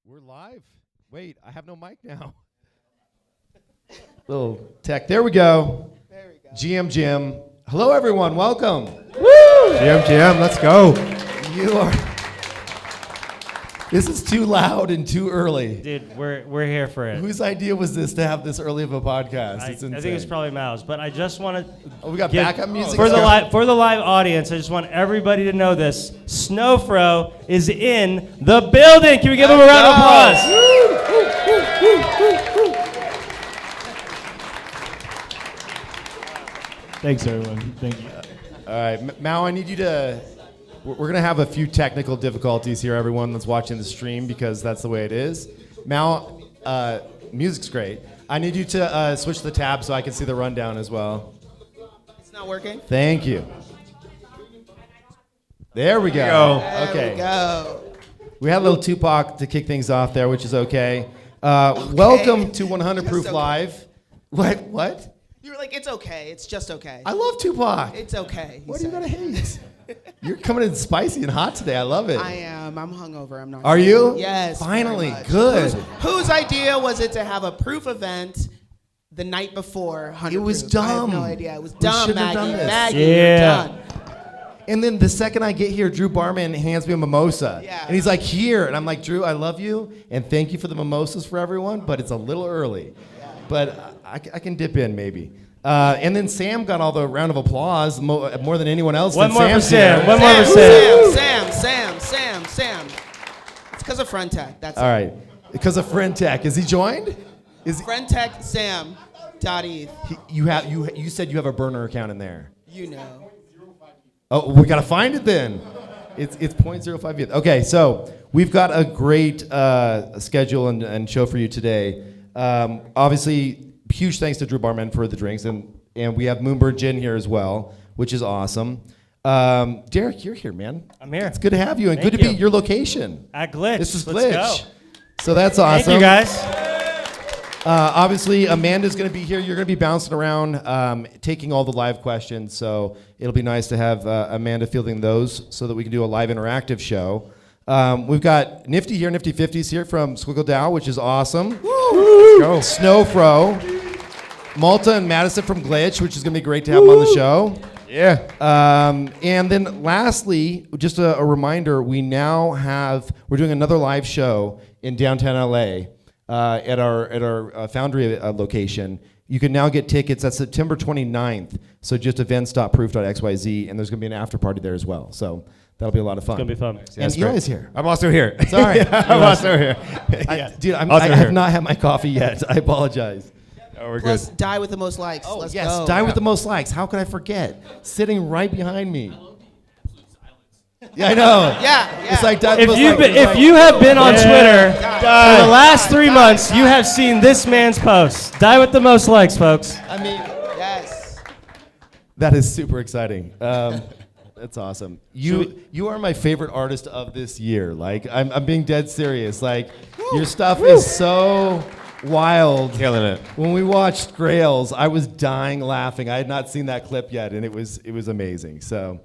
We're live. Wait, I have no mic now. Little tech. There we go. There we go. GM. Hello, everyone. Welcome. Woo! GM, let's go. You are. This is too loud and too early. Dude, we're here for it. Whose idea was this to have this early of a podcast? I It's insane. think it was probably Mal's, but I just want to. Oh, we got backup music for the live audience. I just want everybody to know this: Snowfro is in the building. Can we give him a round of applause? Thanks, everyone. Thank you. All right, Mao, I need you to. We're going to have a few technical difficulties here, everyone that's watching the stream, because that's the way it is. Mao, music's great. I need you to switch the tab so I can see the rundown as well. It's not working. Thank you. There we go. There Okay. we go. We had a little Tupac to kick things off there, which is okay. Welcome to 100 Proof okay. Live. What? You were like, it's okay. It's just okay. I love Tupac. It's okay. What are you gonna hate? You're coming in spicy and hot today. I love it. I am. I'm hungover. I'm not. Are you? Yes. Finally, very much. good. Whose idea was it to have a proof event the night before 100 It was Proof? dumb. I have no idea. It was We dumb, shouldn't have Maggie. done this. Maggie, Yeah. you're done. And then the second I get here, Drew Barman hands me a mimosa. Yeah. And he's like, here. And I'm like, Drew, I love you. And thank you for the mimosas for everyone, but it's a little early. Yeah. But I can dip in maybe. And then Sam got all the round of applause more than anyone else. One did. more for Sam's Sam. here. One more for Sam. Sam. It's because of Friend Tech. That's All right. Because of Friend Tech. Is he joined? Is Friend Tech Sam. .eth. you said you have a burner account in there. You know. Oh, we gotta find it then. It's 0.05 ETH. Okay, so we've got a great schedule and show for you today. Obviously, huge thanks to Drew Barman for the drinks, and we have Moonbird Gin here as well, which is awesome. Derek, you're here, man. I'm here. It's good to have you, and Thank good to be you. at your location. At Glitch. This is Let's Glitch. go. So that's awesome. Thank you, guys. Obviously, Amanda's going to be here. You're going to be bouncing around, taking all the live questions. So it'll be nice to have Amanda fielding those so that we can do a live interactive show. We've got Nifty here, Nifty 50s here from SquiggleDAO, which is awesome. Let's go. Snowfro. Malta and Madison from Glitch, which is going to be great to have them on the show. Yeah. And then lastly, just a reminder, we're doing another live show in downtown LA. At our Foundry location. You can now get tickets. That's September 29th. So just events.proof.xyz, and there's going to be an after party there as well. So that'll be a lot of fun. It's going to be fun. And Eli's here. I'm also here. Sorry. I'm also here. Dude, I Also have here. not had my coffee yet. I apologize. Oh, we're Plus, good. die with the most likes. Oh, Let's yes. go. Die with the most likes. How could I forget? Sitting right behind me. Yeah, I know. Yeah. It's like die with the most likes. It's If like- you have been on Twitter Die. for the last 3 Die. months, you have seen this man's posts. Die with the most likes, folks. I mean, Yes. that is super exciting. That's awesome. You are my favorite artist of this year. Like, I'm being dead serious. Like, your stuff is so wild. Killing it. When we watched Grails, I was dying laughing. I had not seen that clip yet, and it was amazing. So,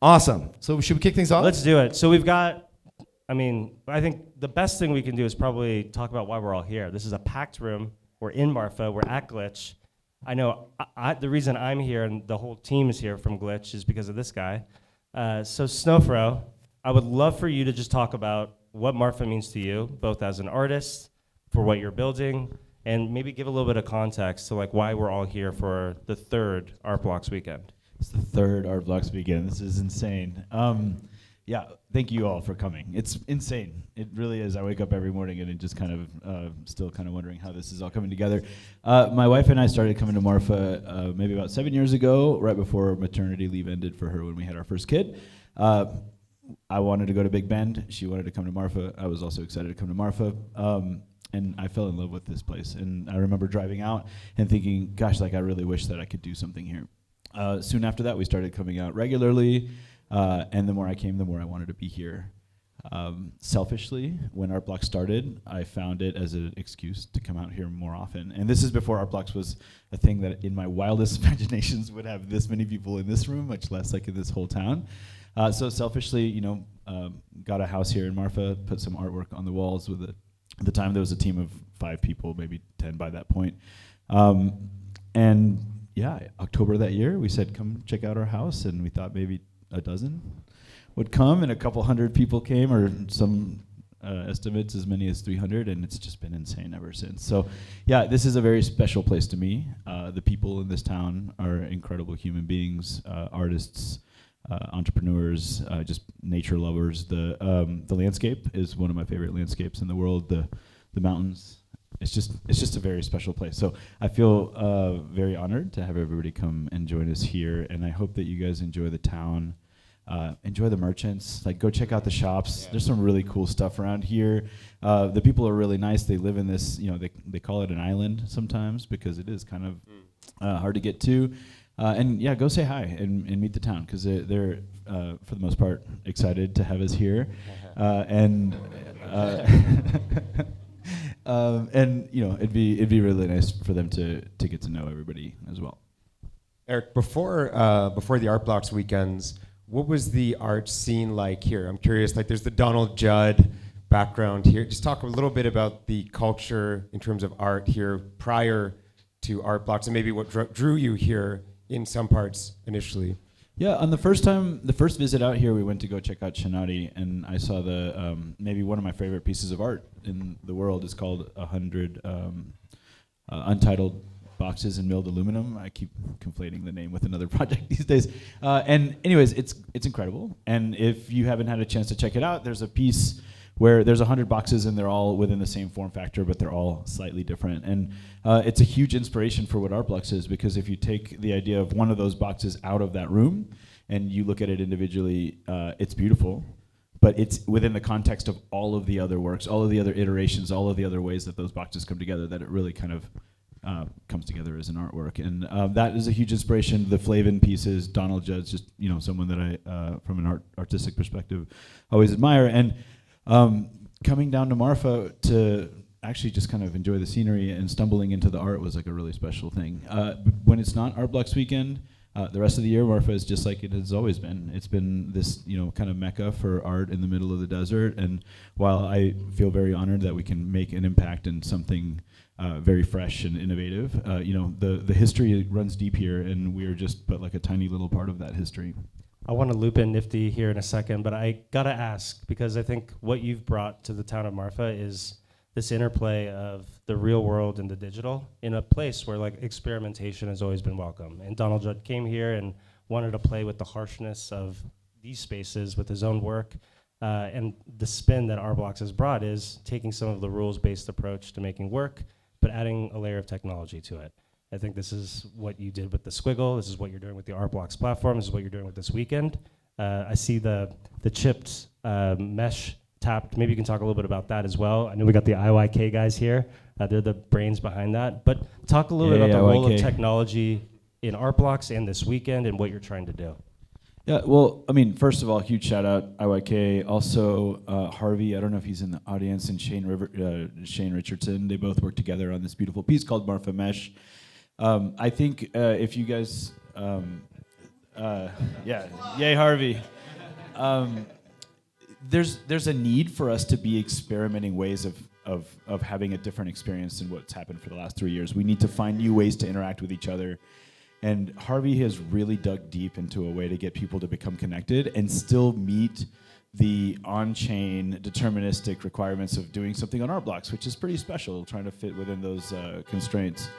awesome. So should we kick things off? Let's do it. So we've got, I think the best thing we can do is probably talk about why we're all here. This is a packed room. We're in Marfa. We're at Glitch. I know the reason I'm here and the whole team is here from Glitch is because of this guy. So Snowfro, I would love for you to just talk about what Marfa means to you, both as an artist, for what you're building, and maybe give a little bit of context to like why we're all here for the third Art Blocks weekend. It's the third Art Blocks weekend. This is insane. Yeah, thank you all for coming. It's insane. It really is. I wake up every morning and it just kind of still kind of wondering how this is all coming together. My wife and I started coming to Marfa maybe about 7 years ago, right before maternity leave ended for her when we had our first kid. I wanted to go to Big Bend. She wanted to come to Marfa. I was also excited to come to Marfa. And I fell in love with this place. And I remember driving out and thinking, gosh, like I really wish that I could do something here. Soon after that, we started coming out regularly. And the more I came, the more I wanted to be here. Selfishly, when Art Blocks started, I found it as an excuse to come out here more often. And this is before Art Blocks was a thing that in my wildest imaginations would have this many people in this room, much less like in this whole town. So selfishly, got a house here in Marfa, put some artwork on the walls with At the time, there was a team of 5 people, maybe 10 by that point. And yeah, October that year, we said, come check out our house, and we thought maybe a dozen would come, and a couple hundred people came, or some estimates as many as 300, and it's just been insane ever since. So yeah, this is a very special place to me. The people in this town are incredible human beings, artists, entrepreneurs, just nature lovers. The landscape is one of my favorite landscapes in the world. The mountains. It's just a very special place. So I feel very honored to have everybody come and join us here, and I hope that you guys enjoy the town. Enjoy the merchants. Like, go check out the shops. Yeah. There's some really cool stuff around here. The people are really nice. They live in this, they call it an island sometimes because it is kind of hard to get to. And yeah, go say hi and meet the town, because they're for the most part excited to have us here. And it'd be really nice for them to get to know everybody as well. Eric, before the Art Blocks weekends, what was the art scene like here? I'm curious, like, there's the Donald Judd background here. Just talk a little bit about the culture in terms of art here prior to Art Blocks, and maybe what drew you here in some parts initially. Yeah, on the first visit out here, we went to go check out Chinati, and I saw the maybe one of my favorite pieces of art in the world. It's called 100 Untitled Boxes in Milled Aluminum. I keep conflating the name with another project these days. And anyways, it's incredible. And if you haven't had a chance to check it out, there's a piece where there's 100 boxes and they're all within the same form factor, but they're all slightly different. And it's a huge inspiration for what Art Blocks is, because if you take the idea of one of those boxes out of that room and you look at it individually, it's beautiful, but it's within the context of all of the other works, all of the other iterations, all of the other ways that those boxes come together, that it really kind of comes together as an artwork. And that is a huge inspiration. The Flavin pieces, Donald Judd's just someone that I, from an artistic perspective, always admire. And coming down to Marfa to actually just kind of enjoy the scenery and stumbling into the art was like a really special thing. When it's not Art Blocks weekend, the rest of the year, Marfa is just like it has always been. It's been this kind of mecca for art in the middle of the desert. And while I feel very honored that we can make an impact in something very fresh and innovative, the history runs deep here, and we're just but like a tiny little part of that history. I want to loop in Nifty here in a second, but I gotta ask, because I think what you've brought to the town of Marfa is this interplay of the real world and the digital in a place where like experimentation has always been welcome. And Donald Judd came here and wanted to play with the harshness of these spaces with his own work. And the spin that Art Blocks has brought is taking some of the rules-based approach to making work, but adding a layer of technology to it. I think this is what you did with the Squiggle. This is what you're doing with the Art Blocks platform. This is what you're doing with this weekend. I see the chipped mesh tapped. Maybe you can talk a little bit about that as well. I know we got the IYK guys here. They're the brains behind that. But talk a little bit about the role of technology in Art Blocks and this weekend and what you're trying to do. Yeah, well, I mean, first of all, huge shout out IYK. Also, Harvey, I don't know if he's in the audience, and Shane Richardson. They both work together on this beautiful piece called Marfa Mesh. I think if you guys, yay Harvey. There's a need for us to be experimenting ways of having a different experience than what's happened for the last 3 years. We need to find new ways to interact with each other. And Harvey has really dug deep into a way to get people to become connected and still meet the on-chain deterministic requirements of doing something on Art Blocks, which is pretty special, trying to fit within those constraints.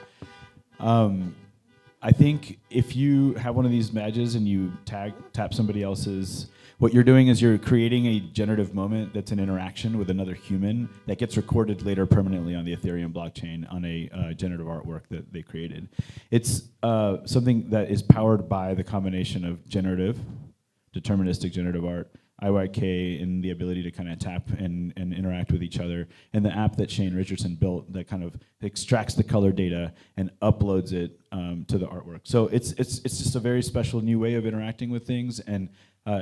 I think if you have one of these badges and you tap somebody else's, what you're doing is you're creating a generative moment that's an interaction with another human that gets recorded later permanently on the Ethereum blockchain on a generative artwork that they created. It's something that is powered by the combination of deterministic generative art, IYK, and the ability to kind of tap and interact with each other, and the app that Shane Richardson built that kind of extracts the color data and uploads it to the artwork. So it's just a very special new way of interacting with things, and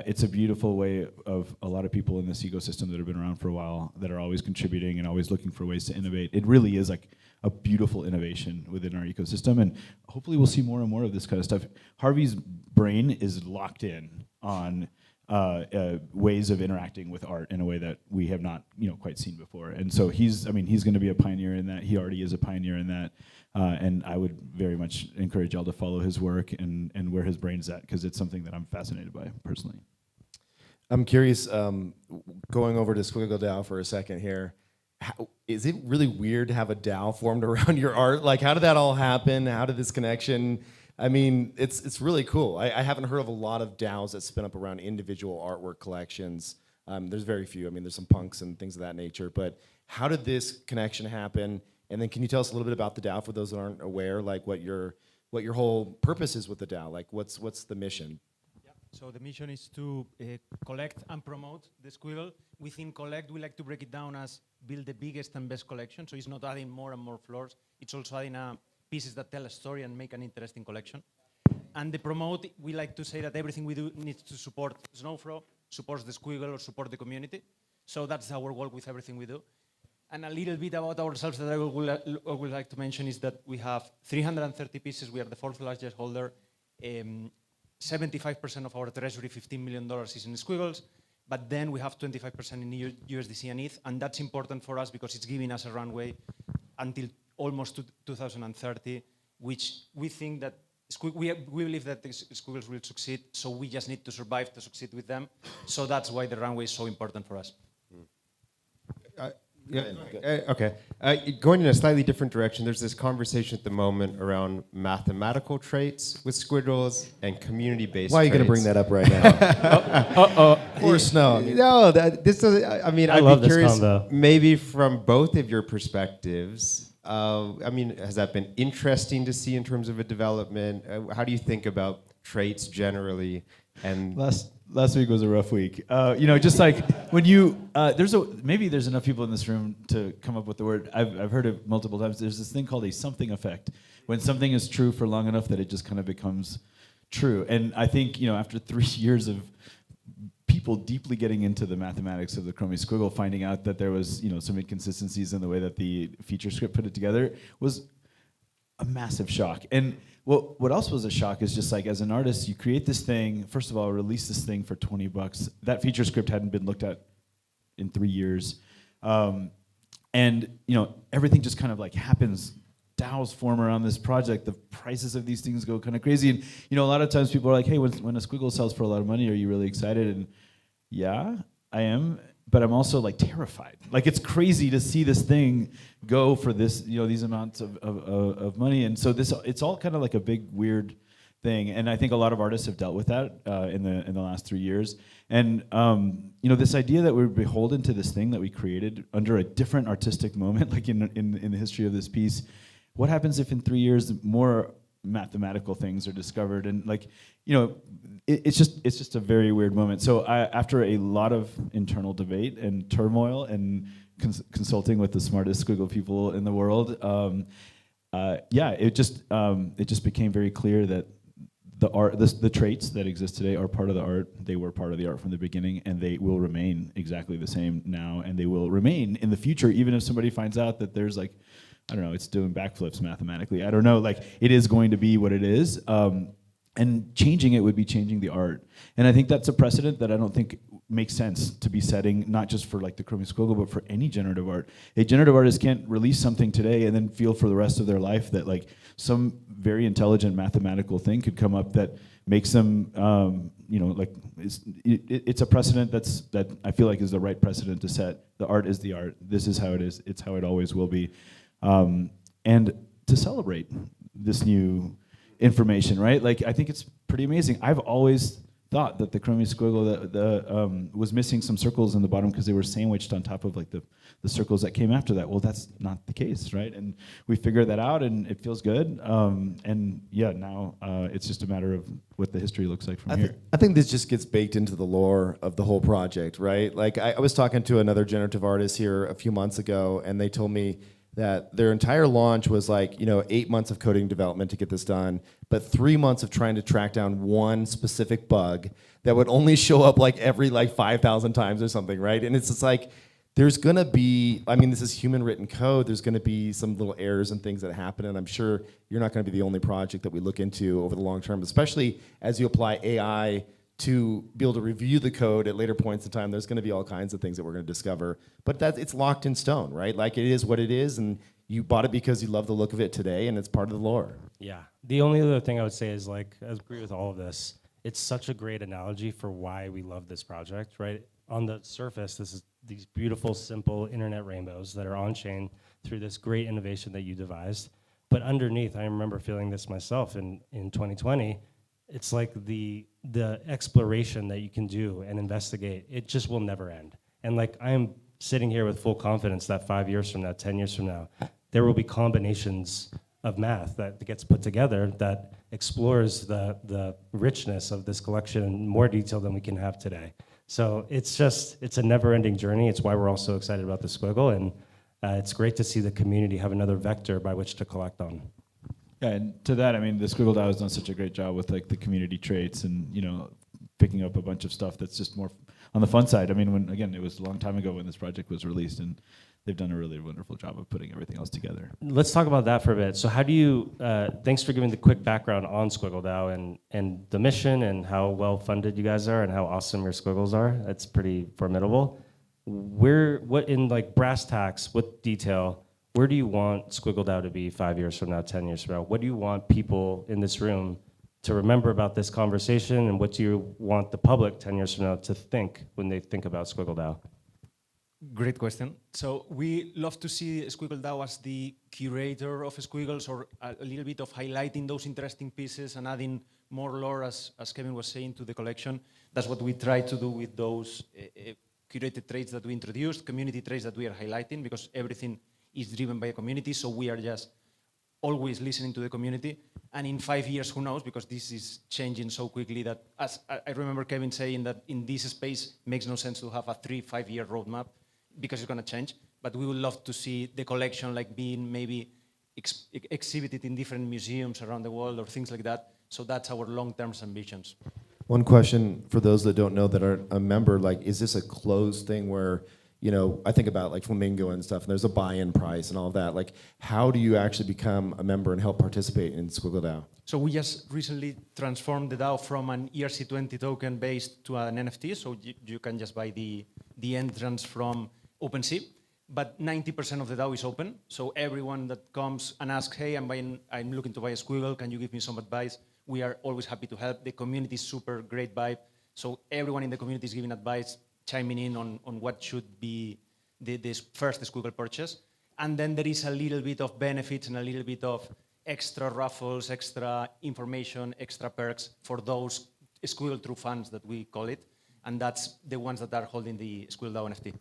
it's a beautiful way of a lot of people in this ecosystem that have been around for a while that are always contributing and always looking for ways to innovate. It really is like a beautiful innovation within our ecosystem, and hopefully we'll see more and more of this kind of stuff. Harvey's brain is locked in on ways of interacting with art in a way that we have not, quite seen before. And so he's going to be a pioneer in that. He already is a pioneer in that. And I would very much encourage y'all to follow his work and where his brain's at, because it's something that I'm fascinated by personally. I'm curious, going over to SquiggleDAO for a second here. Is it really weird to have a DAO formed around your art? Like, how did that all happen? How did this connection? I mean, it's really cool. I haven't heard of a lot of DAOs that spin up around individual artwork collections. There's very few. I mean, there's some punks and things of that nature. But how did this connection happen? And then can you tell us a little bit about the DAO for those that aren't aware, like what your whole purpose is with the DAO? Like, what's the mission? So the mission is to collect and promote the Squiggle. Within collect, we like to break it down as build the biggest and best collection. So it's not adding more and more floors. It's also adding pieces that tell a story and make an interesting collection. And the promote, we like to say that everything we do needs to support Snowfro, supports the Squiggle, or support the community. So that's our goal with everything we do. And a little bit about ourselves that I would like to mention is that we have 330 pieces. We are the fourth largest holder. 75% of our treasury, $15 million, is in Squiggles, but then we have 25% in USDC and ETH, and that's important for us because it's giving us a runway until almost 2030, which we think that we believe that the Squiggles will succeed, so we just need to survive to succeed with them. So that's why the runway is so important for us. Okay. Going in a slightly different direction, there's this conversation at the moment around mathematical traits with squiggles and community-based traits. Why are you going to bring that up right now? Poor Snow. No, this doesn't. I mean, I'd love be this curious, combo. maybe from both of your perspectives. I mean, has that been interesting to see in terms of a development? How do you think about traits generally? And Last week was a rough week. Just like when you maybe there's enough people in this room to come up with the word. I've heard it multiple times. There's this thing called a something effect, when something is true for long enough that it just kind of becomes true. And I think after 3 years of people deeply getting into the mathematics of the Chromie Squiggle, finding out that there was some inconsistencies in the way that the feature script put it together was a massive shock. And what else was a shock is just like, as an artist, you create this thing, first of all, release this thing for $20. That feature script hadn't been looked at in 3 years. And everything just kind of like happens. DAOs form around this project. The prices of these things go kind of crazy. And a lot of times people are like, hey, when a Squiggle sells for a lot of money, are you really excited? And yeah, I am. But I'm also like terrified. Like, it's crazy to see this thing go for this, these amounts of money. And so it's all kind of like a big weird thing. And I think a lot of artists have dealt with that in the last 3 years. And this idea that we're beholden to this thing that we created under a different artistic moment, like in the history of this piece. What happens if in 3 years more mathematical things are discovered? And it's just a very weird moment. So after a lot of internal debate and turmoil and consulting with the smartest Squiggle people in the world, it just became very clear that the art, the traits that exist today are part of the art. They were part of the art from the beginning, and they will remain exactly the same now, and they will remain in the future, even if somebody finds out that there's like, I don't know, it's doing backflips mathematically. I don't know, like, it is going to be what it is. And changing it would be changing the art. And I think that's a precedent that I don't think makes sense to be setting, not just for like the Chromie Squiggle, but for any generative art. A generative artist can't release something today and then feel for the rest of their life that like some very intelligent mathematical thing could come up that makes them, it's a precedent that I feel like is the right precedent to set. The art is the art. This is how it is. It's how it always will be. And to celebrate this new information, right? Like, I think it's pretty amazing. I've always thought that the Chromie Squiggle was missing some circles in the bottom because they were sandwiched on top of like the circles that came after that. Well, that's not the case, right? And we figured that out, and it feels good. And yeah, now it's just a matter of what the history looks like from here. I think this just gets baked into the lore of the whole project, right? Like, I was talking to another generative artist here a few months ago, and they told me that their entire launch was like, 8 months of coding development to get this done, but 3 months of trying to track down one specific bug that would only show up like every 5,000 times or something, right? And it's just like, there's gonna be, this is human written code, there's gonna be some little errors and things that happen, and I'm sure you're not gonna be the only project that we look into over the long term, especially as you apply AI to be able to review the code at later points in time. There's going to be all kinds of things that we're going to discover, but it's locked in stone, right? Like it is what it is, and you bought it because you love the look of it today, and it's part of the lore. Yeah. The only other thing I would say is, like, I agree with all of this. It's such a great analogy for why we love this project, right? On the surface, this is these beautiful, simple internet rainbows that are on chain through this great innovation that you devised. But underneath, I remember feeling this myself in 2020. It's like the exploration that you can do and investigate, it just will never end. And like, I am sitting here with full confidence that 5 years from now, 10 years from now, there will be combinations of math that gets put together that explores the richness of this collection in more detail than we can have today. So it's a never-ending journey. It's why we're all so excited about the Squiggle, and it's great to see the community have another vector by which to collect on. Yeah, and to that, I mean, the SquiggleDAO has done such a great job with like the community traits and, you know, picking up a bunch of stuff that's just more on the fun side. I mean, when, again, it was a long time ago when this project was released, and they've done a really wonderful job of putting everything else together. Let's talk about that for a bit. So how do you, thanks for giving the quick background on SquiggleDAO and the mission and how well funded you guys are and how awesome your Squiggles are. That's pretty formidable. What in like brass tacks, with detail, where do you want SquiggleDAO to be 5 years from now, 10 years from now? What do you want people in this room to remember about this conversation, and what do you want the public 10 years from now to think when they think about SquiggleDAO? Great question. So we love to see SquiggleDAO as the curator of Squiggles, or a little bit of highlighting those interesting pieces and adding more lore, as Kevin was saying, to the collection. That's what we try to do with those curated traits that we introduced, community traits that we are highlighting, because everything is driven by a community, so we are just always listening to the community. And in 5 years, who knows, because this is changing so quickly that, as I remember Kevin saying, that in this space makes no sense to have a 3-5 year roadmap, because it's going to change. But we would love to see the collection like being maybe exhibited in different museums around the world or things like that. So that's our long-term ambitions. One question for those that don't know that are a member, like, is this a closed thing where, you know, I think about like Flamingo and stuff, and there's a buy-in price and all of that. Like, how do you actually become a member and help participate in SquiggleDAO? So we just recently transformed the DAO from an ERC20 token based to an NFT. So you can just buy the entrance from OpenSea. But 90% of the DAO is open. So everyone that comes and asks, hey, I'm looking to buy a Squiggle, can you give me some advice? We are always happy to help. The community is super great vibe. So everyone in the community is giving advice, chiming in on what should be this first Squiggle purchase. And then there is a little bit of benefits and a little bit of extra raffles, extra information, extra perks for those Squiggle True fans that we call it. And that's the ones that are holding the SquiggleDAO NFT.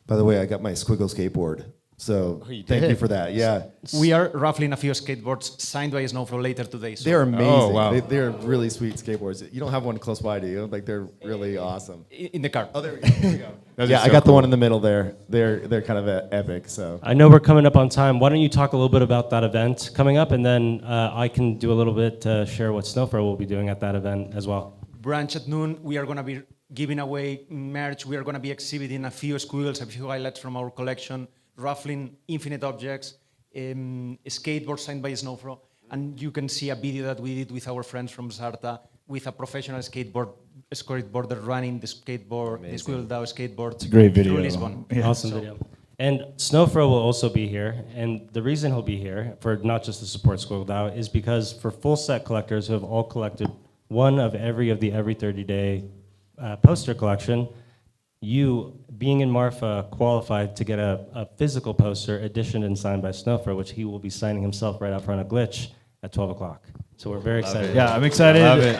By the way, I got my Squiggle skateboard, so thank you for that. Yeah, We are raffling a few skateboards signed by Snowfro later today. So they're amazing. Oh, wow. They're really sweet skateboards. You don't have one close by, do you? Like, they're really awesome. in the car. Oh, there we go. Those Yeah, are I so got the cool. one in the middle there. They're kind of epic. So I know we're coming up on time. Why don't you talk a little bit about that event coming up, and then I can do a little bit to share what Snowfro will be doing at that event as well. Branch at noon, we are going to be giving away merch. We are going to be exhibiting a few Squiggles, a few highlights from our collection, raffling infinite objects, skateboards signed by Snowfro. And you can see a video that we did with our friends from Zarta with a professional skateboarder running the skateboard, the SquiggleDAO skateboard. It's a great video. Through Lisbon. Yeah. Awesome video. And Snowfro will also be here, and the reason he'll be here, for not just to support SquiggleDAO, is because for full set collectors who have all collected one of every 30-day poster collection, you, being in Marfa, qualified to get a physical poster editioned and signed by Snowfro, which he will be signing himself right out front of Glitch at 12 o'clock. So we're very excited. Yeah, I'm excited. Love it.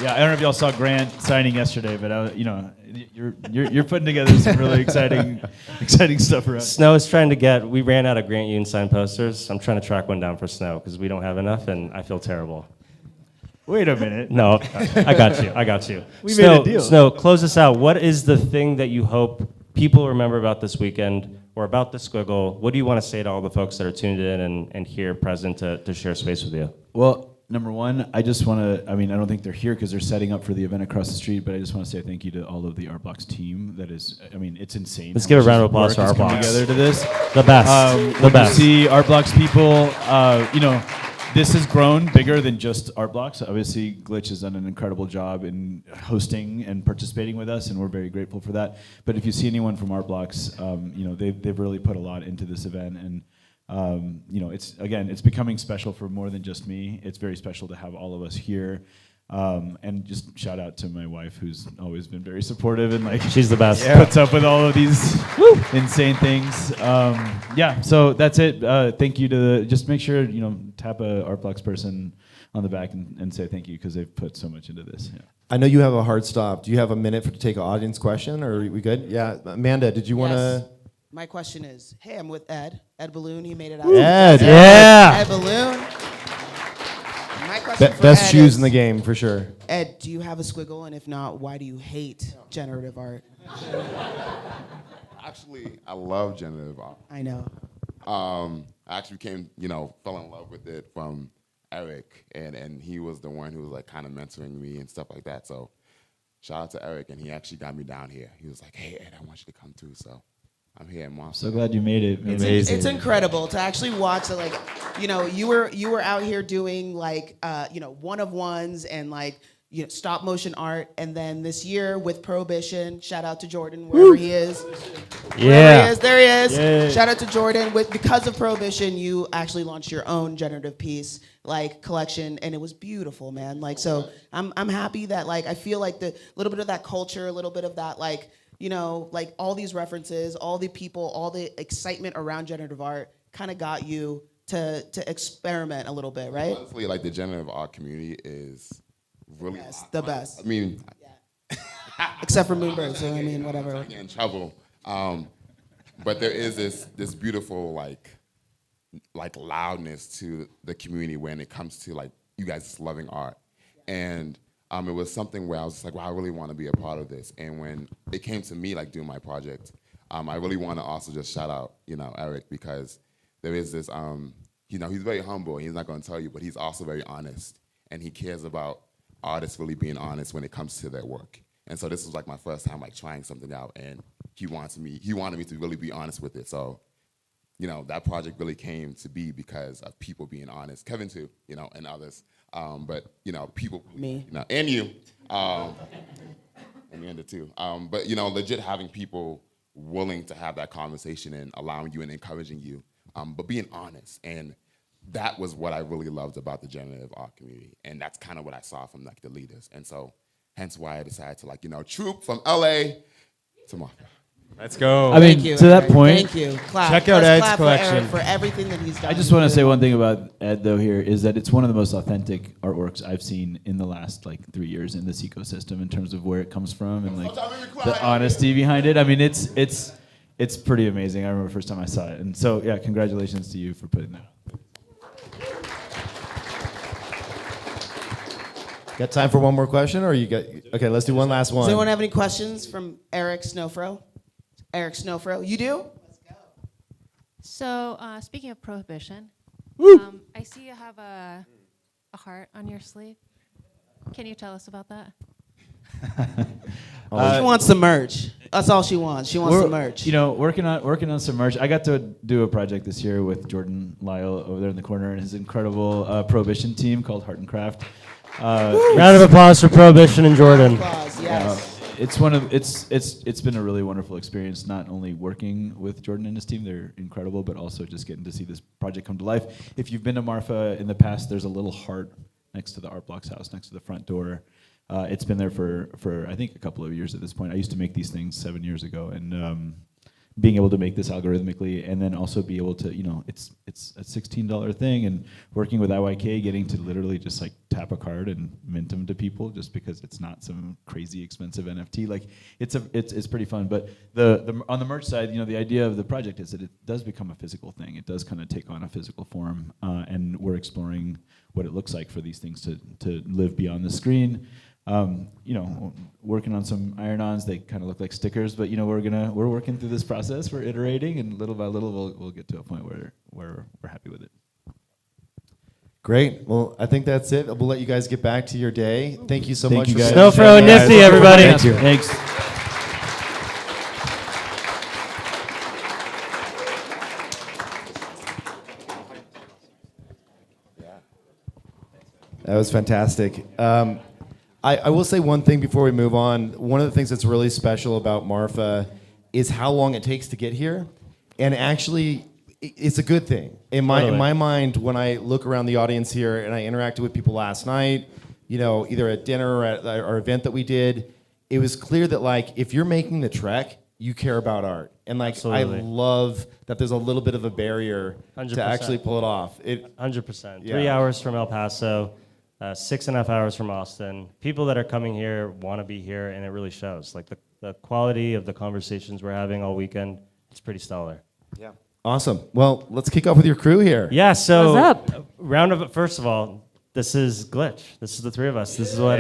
Yeah, I don't know if y'all saw Grant signing yesterday, but you know, you're putting together some really exciting stuff around. Snow is trying to get, we ran out of Grant Union signed posters. I'm trying to track one down for Snow because we don't have enough and I feel terrible. Wait a minute. No, I got you. We made a deal. Snow, close us out. What is the thing that you hope people remember about this weekend or about the Squiggle? What do you want to say to all the folks that are tuned in and here present to share space with you? Well, number one, I just want to, I don't think they're here because they're setting up for the event across the street, but I just want to say thank you to all of the Art Blocks team. That is, it's insane. Let's how give a much round of applause work for has Art come Blocks. together to this. The best. The When best. you see Art Blocks people, this has grown bigger than just Art Blocks. Obviously, Glitch has done an incredible job in hosting and participating with us, and we're very grateful for that. But if you see anyone from Art Blocks, they've really put a lot into this event, and it's becoming special for more than just me. It's very special to have all of us here. And just shout out to my wife, who's always been very supportive and She's the best. puts up with all of these insane things. So that's it. Thank you to just make sure tap a Art Blocks person on the back and say thank you, because they've put so much into this. Yeah. I know you have a hard stop. Do you have a minute to take an audience question, or are we good? Yeah, Amanda, did you want to? Yes. My question is, hey, I'm with Ed Balloon. He made it out. Ed, Ed Balloon. My question for best Ed shoes is, in the game for sure. Ed, do you have a squiggle? And if not, why do you hate generative art? Actually, I love generative art. I know. I actually fell in love with it from Eric, and he was the one who was like kind of mentoring me and stuff like that. So shout out to Eric, and he actually got me down here. He was like, hey, Ed, I want you to come too. So I'm here in Marfa. So glad you made it. It's incredible to actually watch it. You were out here doing one of ones and stop motion art, and then this year with Prohibition, shout out to Jordan wherever he is. Yeah. There he is. Yay. Shout out to Jordan. Because of Prohibition, you actually launched your own generative piece collection, and it was beautiful, man. So I'm happy that I feel like the little bit of that culture, a little bit of that all these references, all the people, all the excitement around generative art kind of got you to experiment a little bit, right? Honestly, the generative art community is really the best. I mean, except for Moonbird, so whatever. I get in trouble. But there is this beautiful loudness to the community when it comes to you guys loving art, and it was something where I was just like, wow, I really want to be a part of this. And when it came to me doing my project, I really want to also just shout out Eric, because there is this he's very humble. He's not going to tell you, but he's also very honest, and he cares about artists really being honest when it comes to their work. And so this was my first time trying something out, and he wanted me to really be honest with it. So that project really came to be because of people being honest. Kevin too, and others. But people, me, and you, and Amanda too. But legit having people willing to have that conversation and allowing you and encouraging you, but being honest. And that was what I really loved about the generative art community, and that's kind of what I saw from the leaders. And so, hence why I decided to troop from LA to Marfa. Let's go. Thank you, to that Eric. point, Thank you. Clap. check out Let's Ed's clap collection. For Eric for everything that he's done. I just want to say one thing about Ed, though, here, is that it's one of the most authentic artworks I've seen in the last 3 years in this ecosystem in terms of where it comes from and the honesty behind it. I mean, it's pretty amazing. I remember the first time I saw it. And so, yeah, congratulations to you for putting that. Got time for one more question, or you got? Okay, let's do one last one. Does anyone have any questions from Eric Snowfro? Eric Snowfro, you do? Let's go. So, speaking of Prohibition, I see you have a heart on your sleeve. Can you tell us about that? She wants some merch. That's all she wants. She wants some merch. Working on some merch. I got to do a project this year with Jordan Lyle over there in the corner and his incredible Prohibition team called Heart and Craft. Round of applause for Prohibition and Jordan. Applause, yes. It's been a really wonderful experience, not only working with Jordan and his team, they're incredible, but also just getting to see this project come to life. If you've been to Marfa in the past, there's a little heart next to the Art Blocks house, next to the front door. It's been there for I think a couple of years at this point. I used to make these things 7 years ago, and being able to make this algorithmically, and then also be able to, it's a $16 thing, and working with IYK, getting to literally just tap a card and mint them to people, just because it's not some crazy expensive NFT. It's pretty fun. But the on the merch side, the idea of the project is that it does become a physical thing. It does kind of take on a physical form, and we're exploring what it looks like for these things to live beyond the screen. Working on some iron-ons. They kind of look like stickers, but we're working through this process. We're iterating, and little by little, we'll get to a point where we're happy with it. Great. Well, I think that's it. We'll let you guys get back to your day. Thank you so much. you for guys. being Snowfro and here. Nifty, everybody. Thank you. Thanks. That was fantastic. I will say one thing before we move on. One of the things that's really special about Marfa is how long it takes to get here. And actually, it's a good thing. In my mind, when I look around the audience here and I interacted with people last night, you know, either at dinner or at our event that we did, it was clear that, like, if you're making the trek, you care about art. And, like, Absolutely. I love that there's a little bit of a barrier 100%. to actually pull it off. 100%. Yeah. 3 hours from El Paso, 6.5 hours from Austin. People that are coming here want to be here, and it really shows. Like the quality of the conversations we're having all weekend, it's pretty stellar. Yeah. Awesome. Well, let's kick off with your crew here. Yeah, so What's up? First of all, this is Glitch. This is the three of us. This is what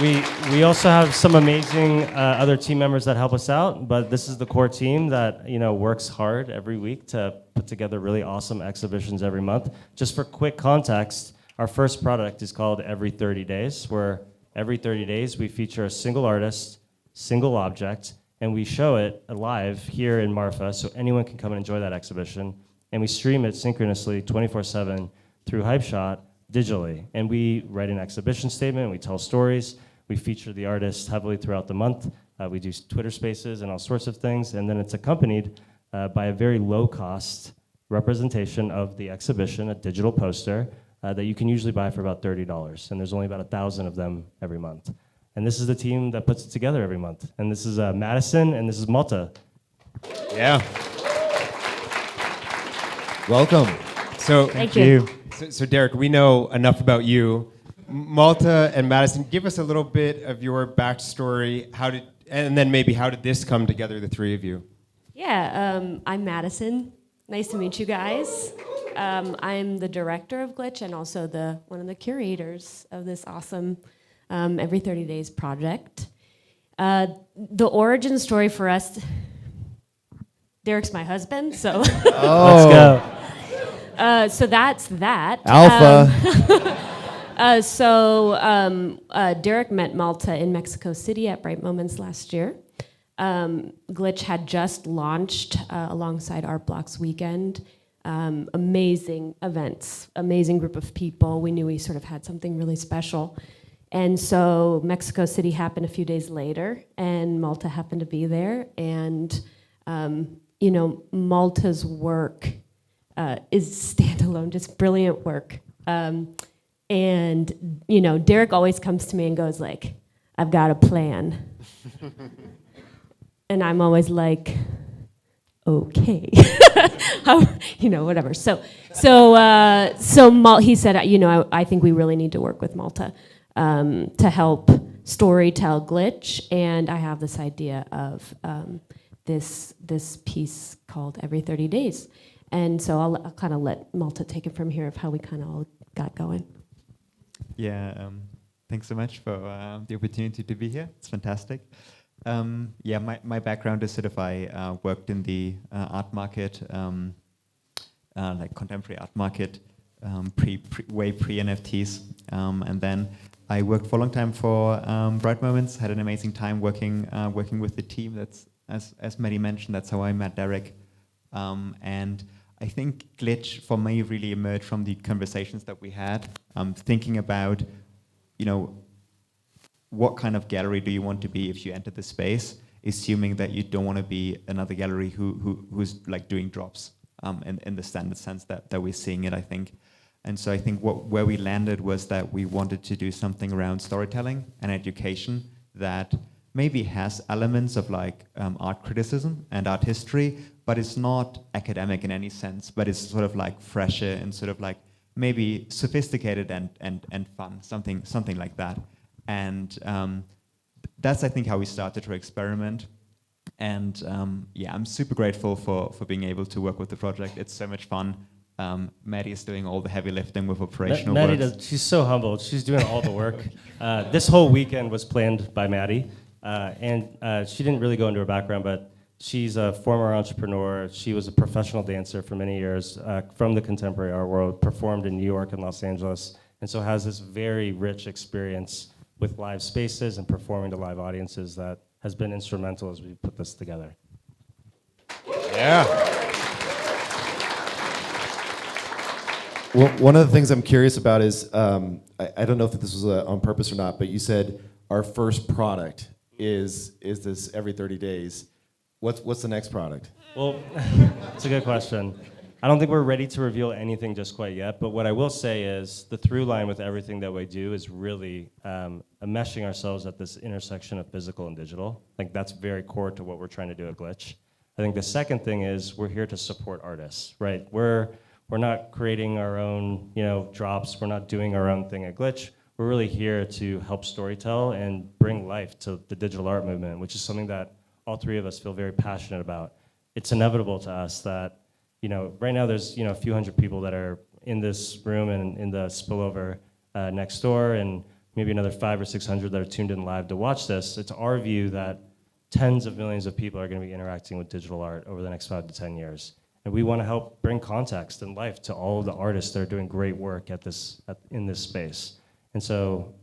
we also have some amazing other team members that help us out, but this is the core team that, you know, works hard every week to put together really awesome exhibitions every month. Just for quick context, our first product is called Every 30 Days, where every 30 days we feature a single artist, single object, and we show it live here in Marfa, so anyone can come and enjoy that exhibition. And we stream it synchronously 24/7 through HypeShot digitally. And we write an exhibition statement, we tell stories, we feature the artist heavily throughout the month. We do Twitter Spaces and all sorts of things, and then it's accompanied by a very low-cost representation of the exhibition, a digital poster that you can usually buy for about $30, and there's only about 1,000 of them every month. And this is the team that puts it together every month. And this is Madison, and this is Malte. Yeah. Welcome. So, Thank you. So Derek, we know enough about you. Malta and Madison, give us a little bit of your backstory. And then maybe how did this come together, the three of you? Yeah, I'm Madison. Nice to meet you guys. I'm the director of Glitch and also one of the curators of this awesome Every 30 Days project. The origin story for us, Derek's my husband, so. Let's go. So that's that. Alpha. Derek met Malta in Mexico City at Bright Moments last year. Glitch had just launched alongside Art Blocks Weekend. Amazing events, amazing group of people. We knew we sort of had something really special. And so Mexico City happened a few days later, and Malta happened to be there. And, you know, Malta's work is standalone, just brilliant work. And, you know, Derek always comes to me and goes like, I've got a plan. And I'm always like, okay. You know, whatever. So he said, you know, I think we really need to work with Malta to help storytell Glitch. And I have this idea of this piece called Every 30 Days. And so I'll kind of let Malta take it from here of how we kind of all got going. Yeah, thanks so much for the opportunity to be here. It's fantastic. Yeah, my background is sort of I worked in the art market, like contemporary art market, way pre-NFTs, and then I worked for a long time for Bright Moments. Had an amazing time working with the team. That's as Maddie mentioned. That's how I met Derek, and I think Glitch for me really emerged from the conversations that we had, thinking about, you know, what kind of gallery do you want to be if you enter the space, assuming that you don't want to be another gallery who's like doing drops, in the standard sense that we're seeing it, I think. And so I think where we landed was that we wanted to do something around storytelling and education that maybe has elements of like art criticism and art history, but it's not academic in any sense, but it's sort of like fresher and sort of like maybe sophisticated and fun, something like that. And that's, I think, how we started to experiment. And yeah, I'm super grateful for being able to work with the project. It's so much fun. Maddie is doing all the heavy lifting with operational work. She's so humble. She's doing all the work. This whole weekend was planned by Maddie. And she didn't really go into her background, but she's a former entrepreneur. She was a professional dancer for many years from the contemporary art world, performed in New York and Los Angeles, and so has this very rich experience with live spaces and performing to live audiences that has been instrumental as we put this together. Yeah. Well, one of the things I'm curious about is, I don't know if this was on purpose or not, but you said our first product is this every 30 days. What's the next product? Well, it's a good question. I don't think we're ready to reveal anything just quite yet, but what I will say is the through line with everything that we do is really meshing ourselves at this intersection of physical and digital. I think that's very core to what we're trying to do at Glitch. I think the second thing is we're here to support artists, right? We're not creating our own, drops. We're not doing our own thing at Glitch. We're really here to help storytell and bring life to the digital art movement, which is something that all three of us feel very passionate about. It's inevitable to us that, right now there's, a few hundred people that are in this room and in the spillover next door, and maybe another 500 or 600 that are tuned in live to watch this. It's our view that tens of millions of people are going to be interacting with digital art over the next 5 to 10 years. And we want to help bring context and life to all of the artists that are doing great work in this space. And so,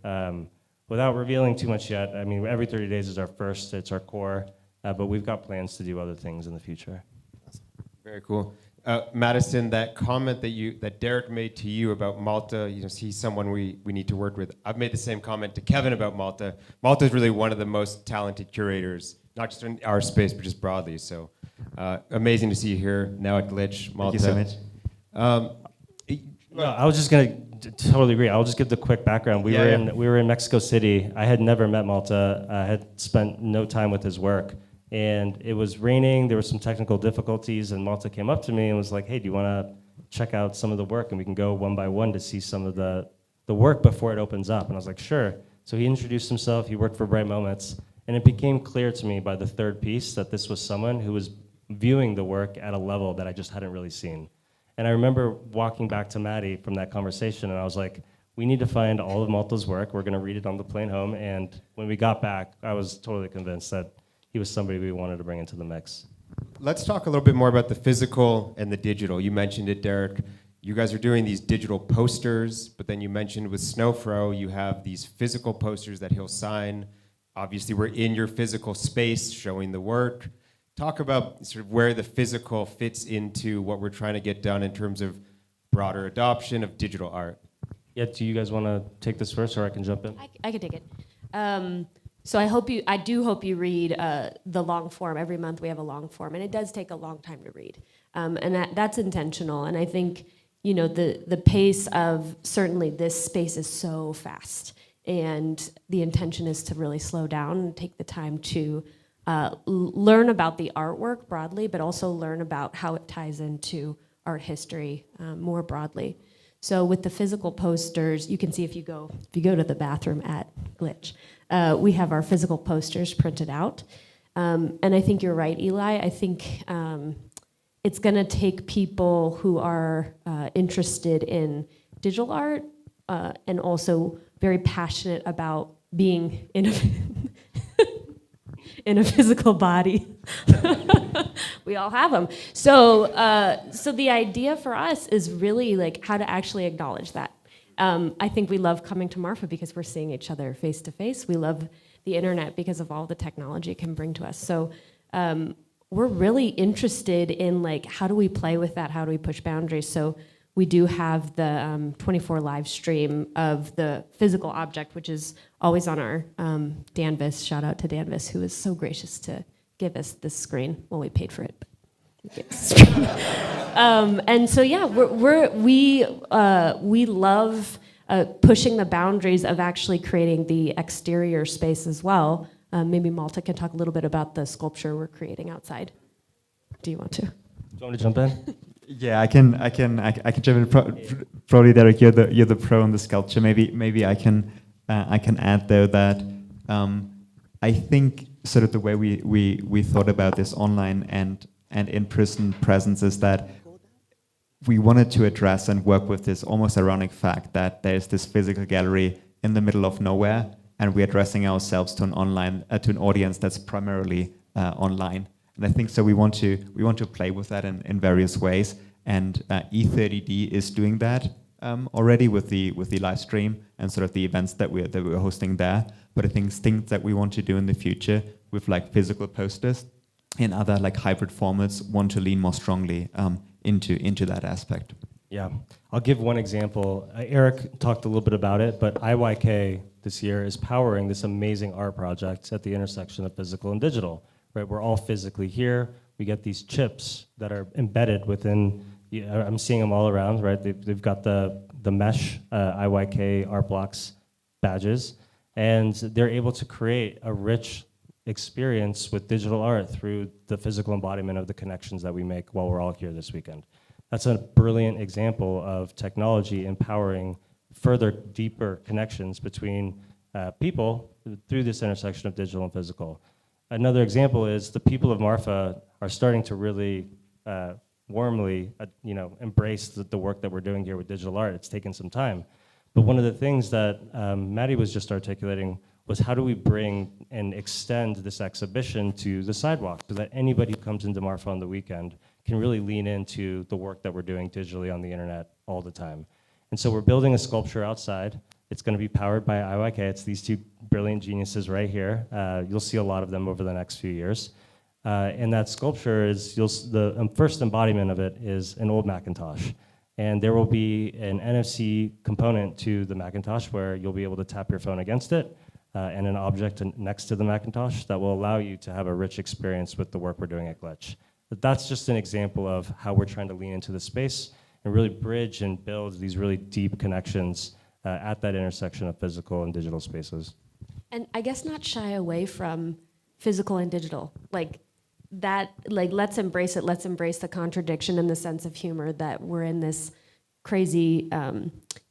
without revealing too much yet, every 30 days is our first, it's our core, but we've got plans to do other things in the future. Very cool. Madison, that comment that Derek made to you about Malta, he's someone we need to work with. I've made the same comment to Kevin about Malta. Malta is really one of the most talented curators, not just in our space, but just broadly. So amazing to see you here now at Glitch, Malta. Thank you so much. No, I was just going to totally agree. I'll just give the quick background. We were in Mexico City. I had never met Malta. I had spent no time with his work. And it was raining, there were some technical difficulties, and Malta came up to me and was like, hey, do you want to check out some of the work? And we can go one by one to see some of the work before it opens up. And I was like, sure. So he introduced himself, he worked for Bright Moments, and it became clear to me by the third piece that this was someone who was viewing the work at a level that I just hadn't really seen. And I remember walking back to Maddie from that conversation, and I was like, we need to find all of Malta's work, we're gonna read it on the plane home, and when we got back, I was totally convinced that he was somebody we wanted to bring into the mix. Let's talk a little bit more about the physical and the digital. You mentioned it, Derek. You guys are doing these digital posters, but then you mentioned with Snowfro, you have these physical posters that he'll sign. Obviously, we're in your physical space showing the work. Talk about sort of where the physical fits into what we're trying to get done in terms of broader adoption of digital art. Yeah, do you guys want to take this first, or I can jump in? I can take it. So I do hope you read the long form. Every month we have a long form, and it does take a long time to read, and that's intentional. And I think the pace of certainly this space is so fast, and the intention is to really slow down and take the time to learn about the artwork broadly, but also learn about how it ties into art history more broadly. So with the physical posters, you can see if you go to the bathroom at Glitch, we have our physical posters printed out. And I think you're right, Eli. I think it's going to take people who are interested in digital art and also very passionate about being in a physical body. We all have them. So the idea for us is really like how to actually acknowledge that. I think we love coming to Marfa because we're seeing each other face to face. We love the internet because of all the technology it can bring to us. So we're really interested in like how do we play with that? How do we push boundaries? So we do have the 24 live stream of the physical object, which is always on our Danvis. Shout out to Danvis, who is so gracious to give us this screen. Well, we paid for it. And so yeah, we love pushing the boundaries of actually creating the exterior space as well. Maybe Malte can talk a little bit about the sculpture we're creating outside. Do you want to? Do you want me to jump in? Yeah, I can jump in. Probably, Derek, you're the pro on the sculpture. Maybe I can add though that I think sort of the way we thought about this online and in-person presence is that we wanted to address and work with this almost ironic fact that there's this physical gallery in the middle of nowhere, and we're addressing ourselves to an audience that's primarily online. And I think so. We want to play with that in various ways, and E30D is doing that already with the live stream and sort of the events that we're hosting there. But I think things that we want to do in the future with like physical posters and other like hybrid formats want to lean more strongly into that aspect. Yeah, I'll give one example. Eric talked a little bit about it, but IYK this year is powering this amazing art project at the intersection of physical and digital. Right, we're all physically here. We get these chips that are embedded within. I'm seeing them all around. Right, they've got the mesh IYK art blocks badges, and they're able to create a rich experience with digital art through the physical embodiment of the connections that we make while we're all here this weekend. That's a brilliant example of technology empowering further, deeper connections between people through this intersection of digital and physical. Another example is the people of Marfa are starting to really warmly embrace the work that we're doing here with digital art. It's taken some time. But one of the things that Maddie was just articulating was how do we bring and extend this exhibition to the sidewalk so that anybody who comes into Marfa on the weekend can really lean into the work that we're doing digitally on the internet all the time. And so we're building a sculpture outside. It's going to be powered by IYK. It's these two brilliant geniuses right here. You'll see a lot of them over the next few years. And that sculpture is, the first embodiment of it is an old Macintosh. And there will be an NFC component to the Macintosh where you'll be able to tap your phone against it and an object next to the Macintosh that will allow you to have a rich experience with the work we're doing at Glitch. But that's just an example of how we're trying to lean into the space and really bridge and build these really deep connections at that intersection of physical and digital spaces. And I guess not shy away from physical and digital. Like that, like let's embrace it. Let's embrace the contradiction and the sense of humor that we're in this crazy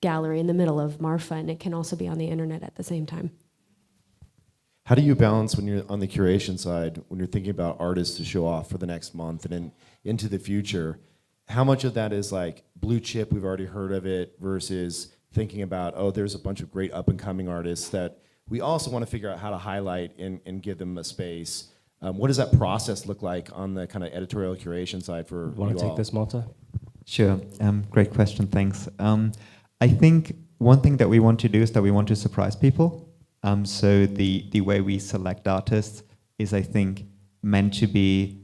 gallery in the middle of Marfa, and it can also be on the internet at the same time. How do you balance when you're on the curation side, when you're thinking about artists to show off for the next month and into the future? How much of that is like blue chip, we've already heard of it, versus thinking about, oh, there's a bunch of great up and coming artists that we also want to figure out how to highlight and give them a space? What does that process look like on the kind of editorial curation side for you Want to take all? this, Malta? Sure. Great question. Thanks. I think one thing that we want to do is that we want to surprise people. So the way we select artists is, I think, meant to be,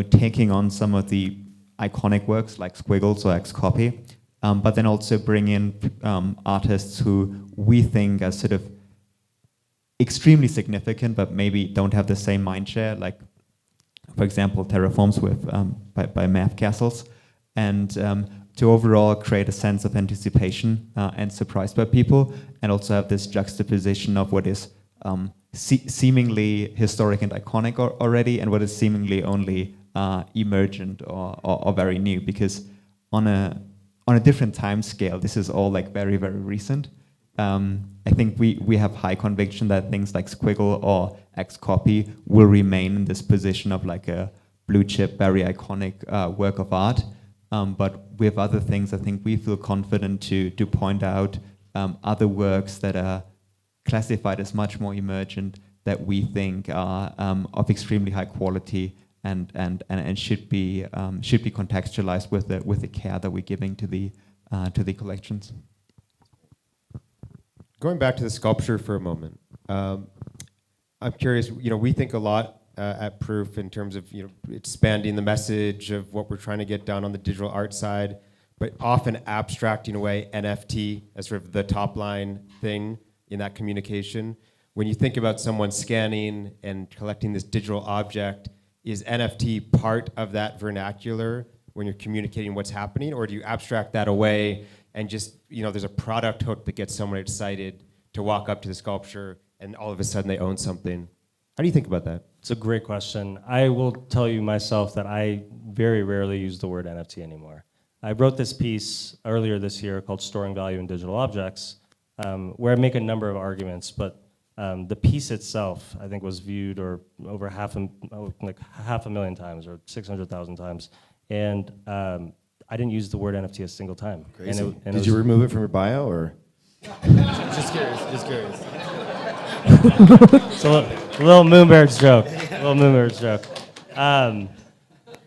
taking on some of the iconic works like Squiggles or Xcopy, but then also bring in artists who we think are sort of extremely significant, but maybe don't have the same mindshare, like, for example, Terraforms by Math Castles, and to overall create a sense of anticipation and surprise by people, and also have this juxtaposition of what is seemingly historic and iconic already, and what is seemingly only emergent or very new. Because on a different time scale, this is all like very, very recent. I think we have high conviction that things like Squiggle or Xcopy will remain in this position of like a blue chip, very iconic work of art. But with other things, I think we feel confident to point out other works that are classified as much more emergent, that we think are of extremely high quality and should be contextualized with the care that we're giving to the collections. Going back to the sculpture for a moment, I'm curious. We think a lot at Proof in terms of expanding the message of what we're trying to get done on the digital art side, but often abstracting away NFT as sort of the top line thing in that communication. When you think about someone scanning and collecting this digital object, is NFT part of that vernacular when you're communicating what's happening, or do you abstract that away and just, there's a product hook that gets someone excited to walk up to the sculpture and all of a sudden they own something? How do you think about that? It's a great question. I will tell you myself that I very rarely use the word NFT anymore. I wrote this piece earlier this year called Storing Value in Digital Objects, where I make a number of arguments, but the piece itself, I think, was viewed or over half a million times or 600,000 times. And I didn't use the word NFT a single time. Crazy. Did you remove it from your bio, or? Just curious. It's a little Moonbirds joke.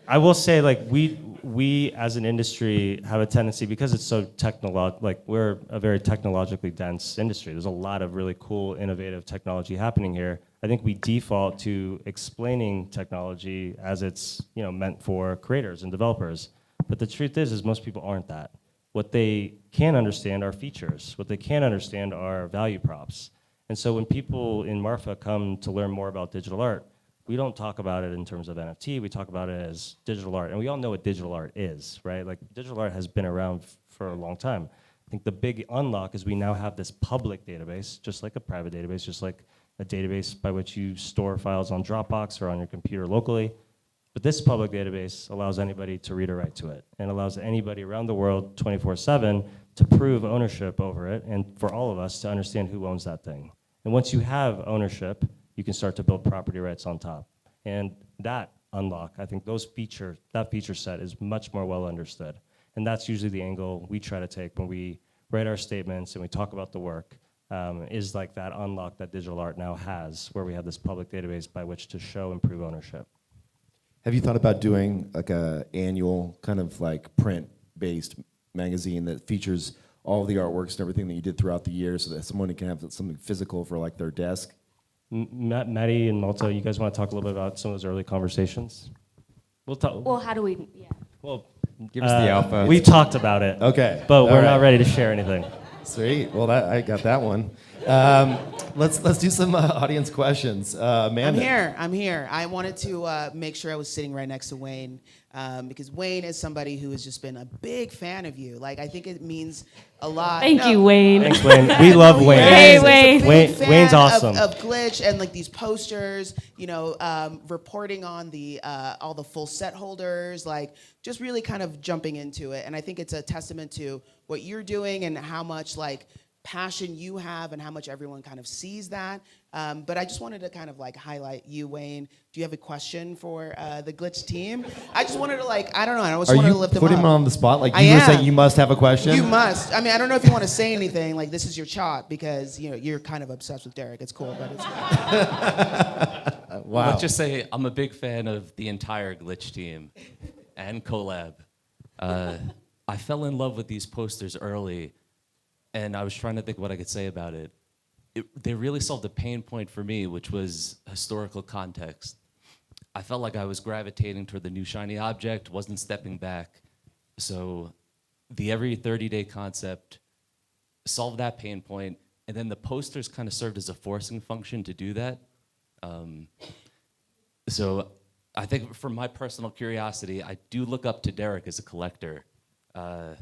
I will say, like, we as an industry have a tendency, because it's so we're a very technologically dense industry. There's a lot of really cool, innovative technology happening here. I think we default to explaining technology as it's meant for creators and developers. But the truth is most people aren't that. What they can understand are features. What they can't understand are value props. And so when people in Marfa come to learn more about digital art, we don't talk about it in terms of NFT, we talk about it as digital art. And we all know what digital art is, right? Like digital art has been around for a long time. I think the big unlock is we now have this public database, just like a private database, just like a database by which you store files on Dropbox or on your computer locally. But this public database allows anybody to read or write to it, and allows anybody around the world 24/7 to prove ownership over it, and for all of us to understand who owns that thing. And once you have ownership, you can start to build property rights on top. And that unlock, I think that feature set is much more well understood. And that's usually the angle we try to take when we write our statements and we talk about the work, is like that unlock that digital art now has, where we have this public database by which to show and prove ownership. Have you thought about doing like a annual kind of like print-based magazine that features all of the artworks and everything that you did throughout the year, so that someone can have something physical for like their desk? Maddie and Malte, you guys want to talk a little bit about some of those early conversations? We'll talk. Well, how do we? Yeah. Well, Give us the alpha. we talked about it. Okay. But we're All not right. ready to share anything. Sweet. Well, I got that one. Let's do some audience questions. Amanda. I'm here. I wanted to make sure I was sitting right next to Wayne, because Wayne is somebody who has just been a big fan of you. Like, I think it means a lot. Thank you, Wayne. Thanks, Wayne. We love Wayne. Hey, He's a Wayne. big Wayne- fan Wayne's awesome. Of Glitch and like these posters, reporting on the all the full set holders, like just really kind of jumping into it. And I think it's a testament to what you're doing and how much like passion you have and how much everyone kind of sees that. But I just wanted to kind of like highlight you, Wayne. Do you have a question for the Glitch team? I just wanted to I don't know. I just Are wanted you to lift them putting up. him on the spot? Like I you were am. saying, you must have a question. You must. I mean, I don't know if you want to say anything. Like, this is your shot because you're kind of obsessed with Derek. It's cool, but it's. Wow. Let's just say I'm a big fan of the entire Glitch team and Collab. I fell in love with these posters early, and I was trying to think what I could say about it. They really solved a pain point for me, which was historical context. I felt like I was gravitating toward the new shiny object, wasn't stepping back. So the every 30-day concept solved that pain point, and then the posters kind of served as a forcing function to do that. So I think for my personal curiosity, I do look up to Derek as a collector. The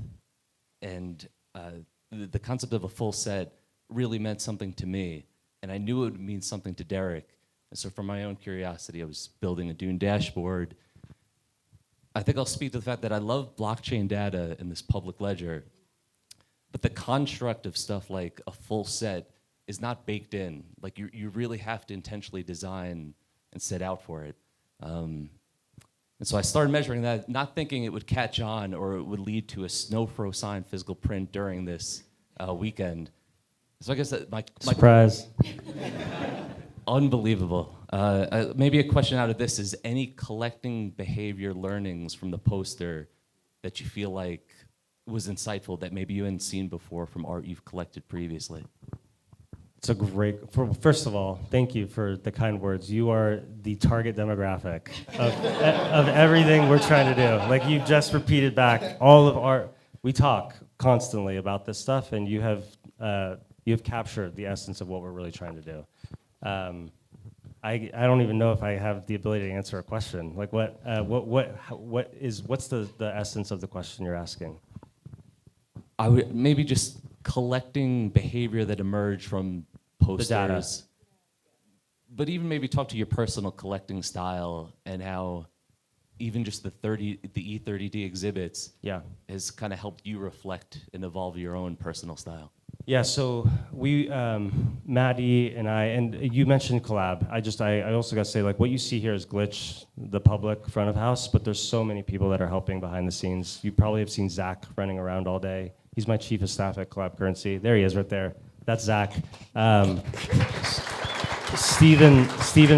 concept of a full set really meant something to me, and I knew it would mean something to Derek. And so for my own curiosity, I was building a Dune dashboard. I think I'll speak to the fact that I love blockchain data in this public ledger, but the construct of stuff like a full set is not baked in. Like you really have to intentionally design and set out for it. And so I started measuring that, not thinking it would catch on or it would lead to a Snowfro signed physical print during this weekend. So I guess that my Surprise. unbelievable. Maybe a question out of this is any collecting behavior learnings from the poster that you feel like was insightful that maybe you hadn't seen before from art you've collected previously? It's a great, first of all, thank you for the kind words. You are the target demographic of everything we're trying to do. Like you just repeated back all of our, we talk constantly about this stuff, and you have captured the essence of what we're really trying to do. I don't even know if I have the ability to answer a question. Like what's the essence of the question you're asking? I would maybe just collecting behavior that emerged from posters. The data. But even maybe talk to your personal collecting style and how even just the E30D exhibits has kind of helped you reflect and evolve your own personal style. Yeah, so we, Maddie and I, and you mentioned Collab. I also got to say, like, what you see here is Glitch, the public front of house, but there's so many people that are helping behind the scenes. You probably have seen Zach running around all day. He's my chief of staff at Collab+Currency. There he is right there. That's Zach. Steve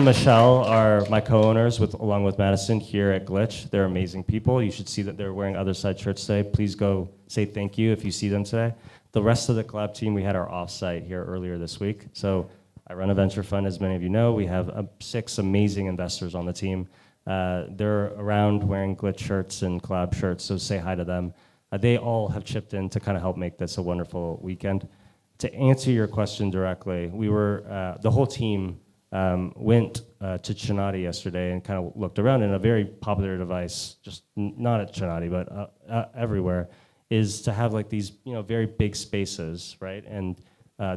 Michelle are my co-owners along with Madison here at Glitch. They're amazing people. You should see that they're wearing other side shirts today. Please go say thank you if you see them today. The rest of the Collab team, we had our offsite here earlier this week. So I run a venture fund, as many of you know. We have 6 amazing investors on the team. They're around wearing Glitch shirts and Collab shirts, so say hi to them. They all have chipped in to kind of help make this a wonderful weekend. To answer your question directly, we were, the whole team went to Chinati yesterday and kind of looked around, and a very popular device, just not at Chinati, but everywhere, is to have like these, very big spaces, right? And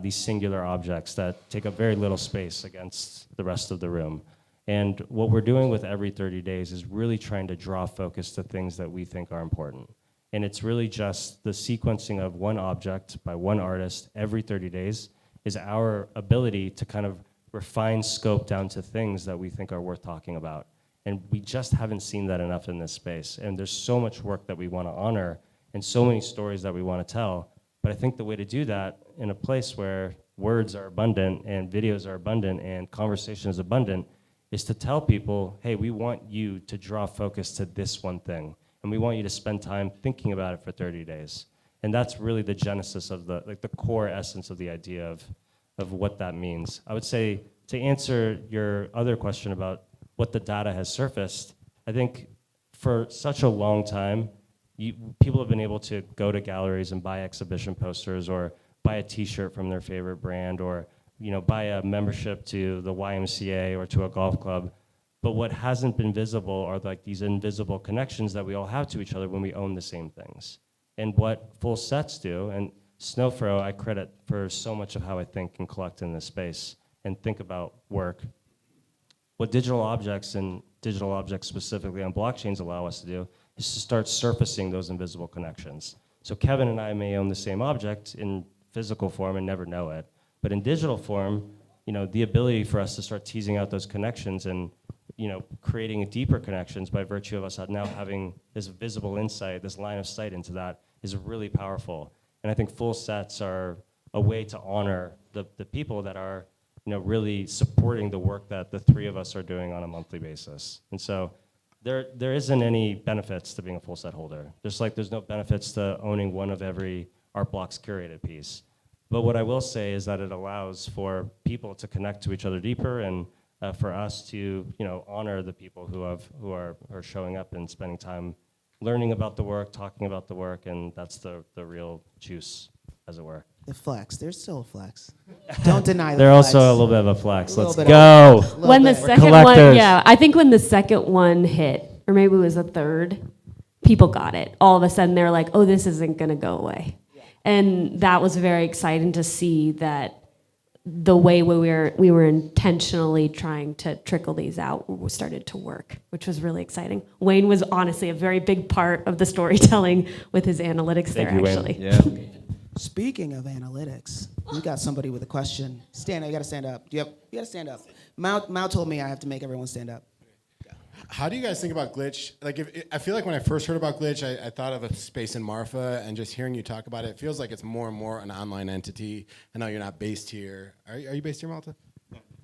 these singular objects that take up very little space against the rest of the room. And what we're doing with every 30 days is really trying to draw focus to things that we think are important. And it's really just the sequencing of one object by one artist every 30 days is our ability to kind of refine scope down to things that we think are worth talking about. And we just haven't seen that enough in this space. And there's so much work that we want to honor and so many stories that we want to tell. But I think the way to do that in a place where words are abundant and videos are abundant and conversation is abundant is to tell people, hey, we want you to draw focus to this one thing. And we want you to spend time thinking about it for 30 days. And that's really the genesis of the core essence of the idea of what that means. I would say, to answer your other question about what the data has surfaced, I think for such a long time, people have been able to go to galleries and buy exhibition posters or buy a t-shirt from their favorite brand or buy a membership to the YMCA or to a golf club. But what hasn't been visible are like these invisible connections that we all have to each other when we own the same things. And what full sets do, and Snowfro I credit for so much of how I think and collect in this space and think about work. What digital objects and digital objects specifically on blockchains allow us to do is to start surfacing those invisible connections. So Kevin and I may own the same object in physical form and never know it. But in digital form, the ability for us to start teasing out those connections and creating deeper connections by virtue of us now having this visible insight, this line of sight into that is really powerful. And I think full sets are a way to honor the people that are really supporting the work that the three of us are doing on a monthly basis. And so there isn't any benefits to being a full set holder. Just like there's no benefits to owning one of every Art Blocks curated piece. But what I will say is that it allows for people to connect to each other deeper and for us to honor the people who are showing up and spending time learning about the work, talking about the work, and that's the real juice, as it were. The flex. There's still a flex. Don't deny the They're flex. also a little bit of a flex. Let's bit go. When the bit. second Collectors. one, yeah, I think when the second one hit, or maybe it was the third, people got it. All of a sudden, they're like, "Oh, this isn't gonna go away," and that was very exciting to see that the way we were intentionally trying to trickle these out started to work, which was really exciting. Wayne was honestly a very big part of the storytelling with his analytics. Thank there, you, Wayne. actually. Yeah. Speaking of analytics, we got somebody with a question. Stand up. You gotta stand up. You gotta stand up. Mao told me I have to make everyone stand up. How do you guys think about Glitch? Like, I feel like when I first heard about Glitch, I thought of a space in Marfa, and just hearing you talk about it, it feels like it's more and more an online entity. I know you're not based here. Are you based here, Malta?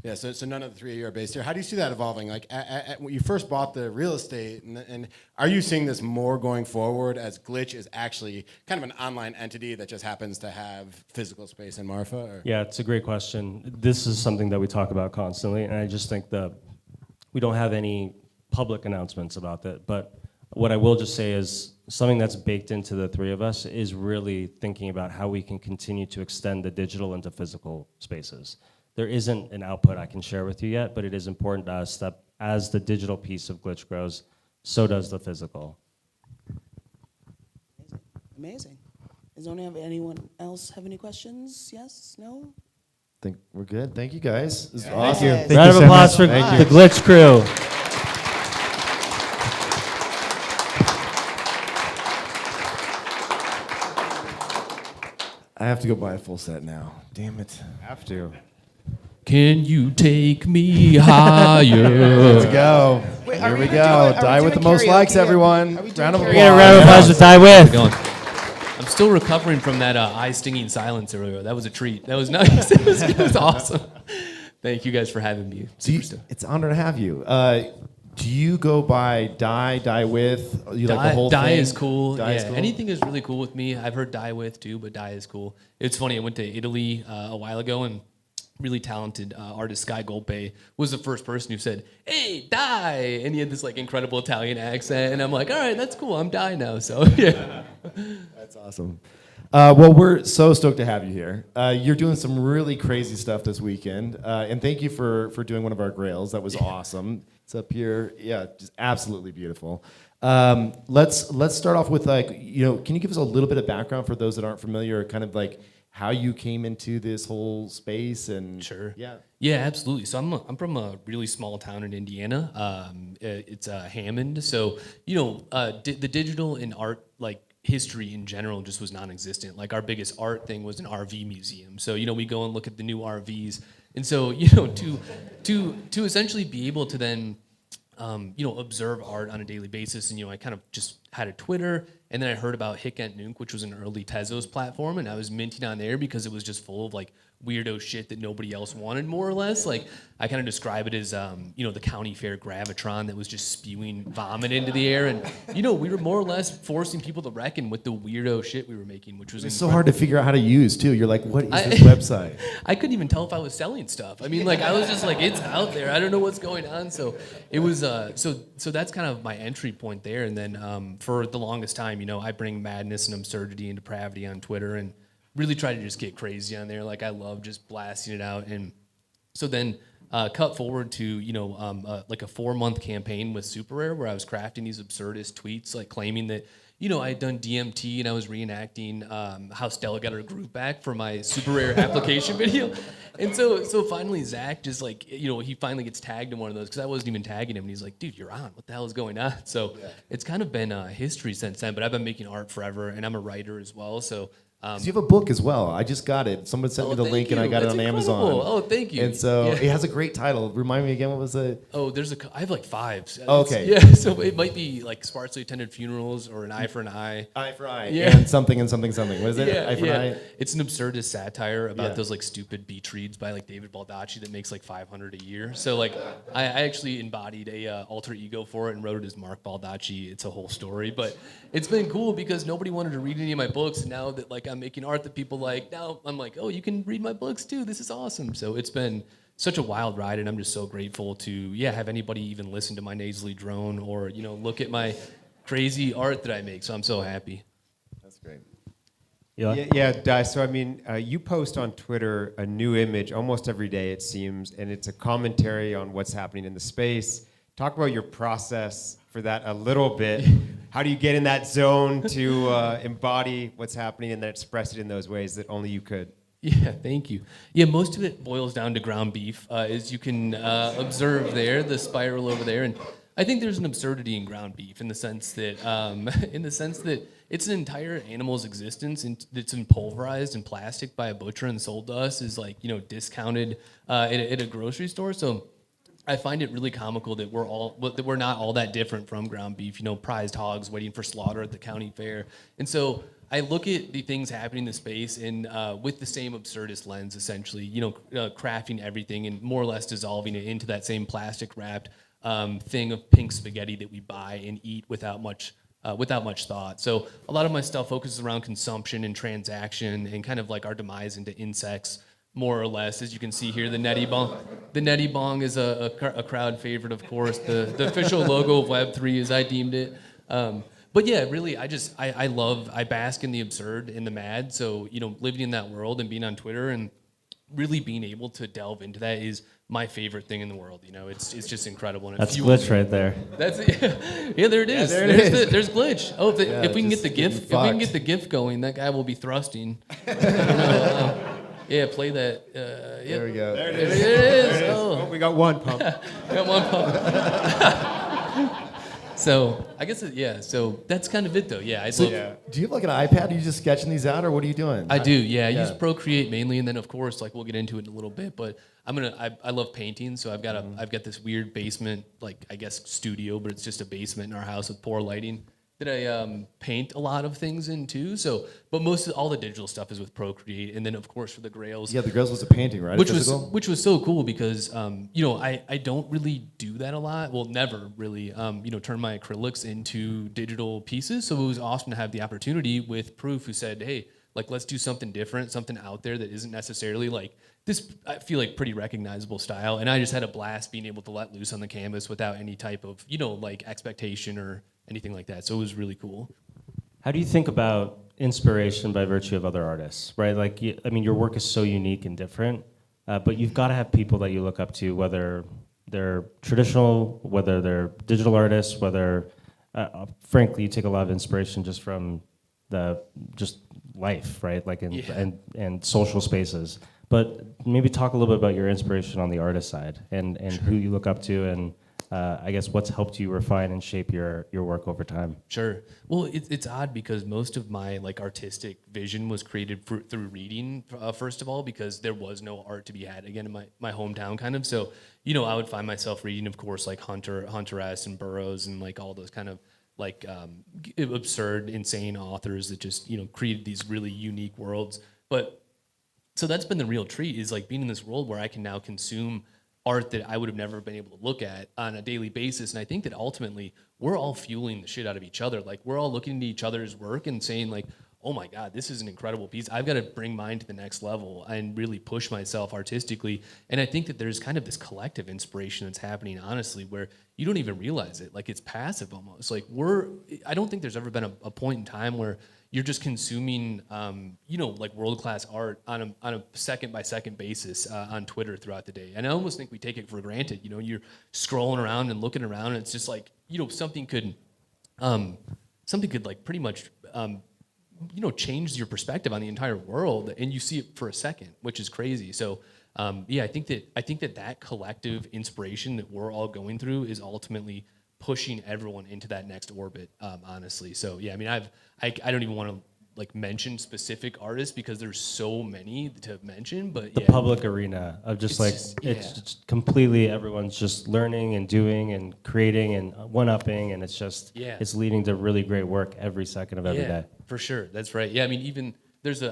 Yeah, so none of the three of you are based here. How do you see that evolving? Like, when you first bought the real estate, and are you seeing this more going forward as Glitch is actually kind of an online entity that just happens to have physical space in Marfa? Or? Yeah, it's a great question. This is something that we talk about constantly, and I just think that we don't have any public announcements about that. But what I will just say is something that's baked into the three of us is really thinking about how we can continue to extend the digital into physical spaces. There isn't an output I can share with you yet, but it is important to us that as the digital piece of Glitch grows, so does the physical. Amazing. Does anyone else have any questions? Yes? No? I think we're good. Thank you, guys. This is Thank awesome. you. Thank Round you of so applause much. for Thank the Glitch crew. I have to go buy a full set now. Damn it. Have to. Can you take me higher? Let's go. Wait, Here we go. Die with the most likes, everyone. Round of We're getting a round of applause. applause to die with. Going. I'm still recovering from that eye-stinging silence earlier. That was a treat. That was nice. It was awesome. Thank you guys for having me. It's an honor to have you. Do you go by die with? You like the whole die thing? is cool. Die is Yeah, cool? anything is really cool with me. I've heard die with too, but die is cool. It's funny. I went to Italy a while ago, and really talented artist, Sky Golpe, was the first person who said, "Hey, Die!" And he had this like incredible Italian accent, and I'm like, all right, that's cool. I'm Die now, so yeah. That's awesome. Well, we're so stoked to have you here. You're doing some really crazy stuff this weekend, and thank you for doing one of our Grails. That was awesome. It's up here, yeah, just absolutely beautiful. Let's start off with like, can you give us a little bit of background for those that aren't familiar, kind of like how you came into this whole space and Sure. Yeah. Yeah, absolutely. So I'm from a really small town in Indiana. It's Hammond. So the digital and art like history in general just was non-existent. Like our biggest art thing was an RV museum. So we go and look at the new RVs, and so to essentially be able to then observe art on a daily basis. And, I kind of just had a Twitter, and then I heard about Hic et Nunc, which was an early Tezos platform, and I was minting on there because it was just full of like weirdo shit that nobody else wanted, more or less. Like I kind of describe it as, the county fair gravitron that was just spewing vomit into the air. And, we were more or less forcing people to reckon with the weirdo shit we were making, which was It's so hard to figure out how to use too. You're like, what is this website? I couldn't even tell if I was selling stuff. I mean, like I was just like, it's out there. I don't know what's going on. So it was, so that's kind of my entry point there. And then for the longest time, I bring madness and absurdity and depravity on Twitter and really try to just get crazy on there. Like I love just blasting it out. And so then cut forward to, like a 4-month campaign with Super Rare where I was crafting these absurdist tweets, like claiming that, I had done DMT and I was reenacting how Stella got her groove back for my Super Rare application video. And so finally Zach just like, he finally gets tagged in one of those because I wasn't even tagging him. And he's like, dude, you're on. What the hell is going on? So it's kind of been history since then, but I've been making art forever and I'm a writer as well. So you have a book as well. I just got it. Someone sent me the link and I got it on Amazon. Oh, thank you. And so it has a great title. Remind me again, what was it? Oh, I have like 5. Okay. Yeah, so it might be like Sparsely Attended Funerals or An Eye for an Eye. Eye for Eye. Yeah. And something. What is it? Yeah, Eye for Eye? It's an absurdist satire about those like stupid beach reads by like David Baldacci that makes like $500 a year. So like I actually embodied a alter ego for it and wrote it as Mark Baldacci. It's a whole story, but it's been cool because nobody wanted to read any of my books. And now that like I'm making art that people like, now I'm like, oh, you can read my books too. This is awesome. So it's been such a wild ride, and I'm just so grateful to have anybody even listen to my nasally drone or look at my crazy art that I make. So I'm so happy. That's great. Yeah, Di. So I mean, you post on Twitter a new image almost every day, it seems, and it's a commentary on what's happening in the space. Talk about your process for that a little bit. How do you get in that zone to embody what's happening and then express it in those ways that only you could? Yeah, thank you. Yeah, most of it boils down to ground beef, as you can observe there, the spiral over there. And I think there's an absurdity in ground beef in the sense that it's an entire animal's existence and that's been pulverized in plastic by a butcher and sold to us is like discounted at a grocery store. So I find it really comical that we're not all that different from ground beef, prized hogs waiting for slaughter at the county fair. And so I look at the things happening in the space and with the same absurdist lens, essentially, crafting everything and more or less dissolving it into that same plastic wrapped thing of pink spaghetti that we buy and eat without much thought. So a lot of my stuff focuses around consumption and transaction and kind of like our demise into insects, more or less. As you can see here, the Neti Bong. The Neti Bong is a crowd favorite, of course. The official logo of Web3, as I deemed it. But yeah, really, I bask in the absurd and the mad. So, living in that world and being on Twitter and really being able to delve into that is my favorite thing in the world. It's just incredible. And that's Glitch right there. There it is. Yeah, There's Glitch. Oh, if we can get the GIF, going, that guy will be thrusting. Yeah, play that. There we go. There it There is. it is. Oh. We got one pump. Got one pump. So I guess so that's kind of it though. Yeah. Do you have like an iPad? Are you just sketching these out, or what are you doing? I do. Yeah. I use Procreate mainly, and then of course, like we'll get into it in a little bit. But I love painting, so I've got this weird basement, like I guess studio, but it's just a basement in our house with poor lighting that I paint a lot of things in too. So, but all the digital stuff is with Procreate, and then of course for the Grails. Yeah, the Grails was a painting, right? Which was so cool because I don't really do that a lot. Well, never really turn my acrylics into digital pieces. So it was awesome to have the opportunity with Proof, who said, hey, like let's do something different, something out there that isn't necessarily like this, I feel like pretty recognizable style. And I just had a blast being able to let loose on the canvas without any type of, like expectation or anything like that. So it was really cool. How do you think about inspiration by virtue of other artists, right? Like, your work is so unique and different, but you've got to have people that you look up to, whether they're traditional, whether they're digital artists, whether, frankly, you take a lot of inspiration just from just life, right? Like and social spaces. But maybe talk a little bit about your inspiration on the artist side and who you look up to, and I guess what's helped you refine and shape your work over time. Sure. Well, it's odd because most of my like artistic vision was created through reading, first of all, because there was no art to be had, again, in my hometown kind of. So, I would find myself reading, of course, like Hunter S. and Burroughs and like all those kind of like absurd, insane authors that just, created these really unique worlds. But so that's been the real treat, is like being in this world where I can now consume art that I would have never been able to look at on a daily basis. And I think that ultimately we're all fueling the shit out of each other. Like we're all looking at each other's work and saying like, oh my God, this is an incredible piece. I've got to bring mine to the next level and really push myself artistically. And I think that there's kind of this collective inspiration that's happening, honestly, where you don't even realize it. Like it's passive almost. Like I don't think there's ever been a point in time where you're just consuming, like world-class art on a second-by-second basis on Twitter throughout the day. And I almost think we take it for granted. You're scrolling around and looking around, and it's just like, something could like pretty much, change your perspective on the entire world, and you see it for a second, which is crazy. So, I think that collective inspiration that we're all going through is ultimately pushing everyone into that next orbit, honestly. So I don't even want to like mention specific artists because there's so many to mention, but the public arena of just it's just completely, everyone's just learning and doing and creating and one-upping, and it's just it's leading to really great work every second of every day. For sure, that's right. Yeah, even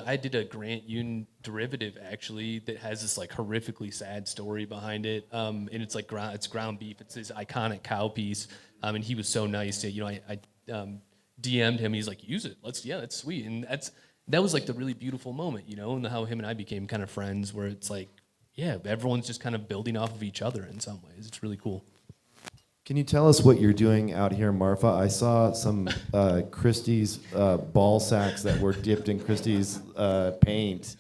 I did a Grant Yoon derivative actually that has this like horrifically sad story behind it, and it's like ground beef. It's his iconic cow piece, and he was so nice. I DM'd him. He's like, use it. That's sweet, and that was like the really beautiful moment, and how him and I became kind of friends. Where it's like, everyone's just kind of building off of each other in some ways. It's really cool. Can you tell us what you're doing out here in Marfa? I saw some Christie's ball sacks that were dipped in Christie's paint.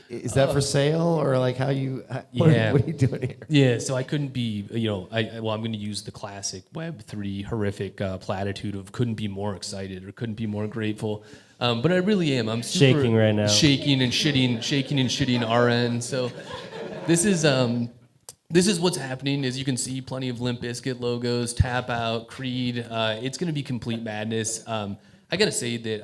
Is that for sale, or like what are you doing here? Yeah, so I couldn't be, I'm going to use the classic Web3 horrific platitude of couldn't be more excited or couldn't be more grateful. But I really am. I'm super shaking right now. Shaking and shitting RN. So this is what's happening. As you can see, plenty of Limp Bizkit logos, Tap Out, Creed. It's going to be complete madness. I got to say that,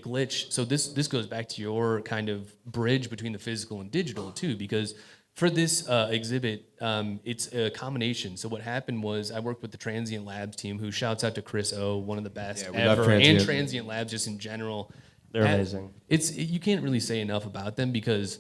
Glitch, so this goes back to your kind of bridge between the physical and digital, too, because for this exhibit, it's a combination. So what happened was I worked with the Transient Labs team, who shouts out to Chris O, one of the best ever, and Transient Labs just in general. They're amazing. You can't really say enough about them because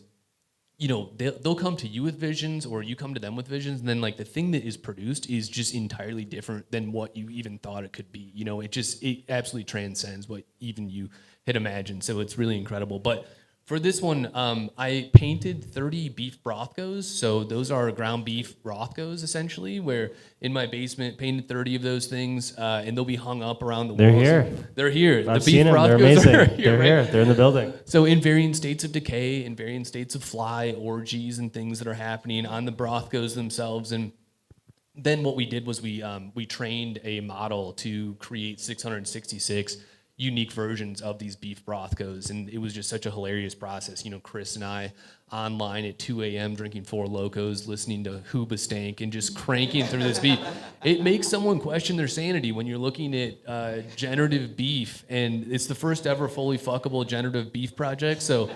they'll come to you with visions, or you come to them with visions, and then like the thing that is produced is just entirely different than what you even thought it could be. It absolutely transcends what even you had imagined. So it's really incredible. But for this one, I painted 30 beef brothos. So those are ground beef brothos, essentially, where in my basement, painted 30 of those things, and they'll be hung up around the walls. They're here. I've seen them. They're amazing. They're here. They're in the building. So in varying states of decay, in varying states of fly, orgies, and things that are happening on the brothos themselves. And then what we did was we trained a model to create 666 unique versions of these beef brothos, and it was just such a hilarious process. Chris and I online at 2 a.m. drinking Four Locos, listening to Hoobastank, and just cranking through this beef. It makes someone question their sanity when you're looking at generative beef, and it's the first ever fully fuckable generative beef project. So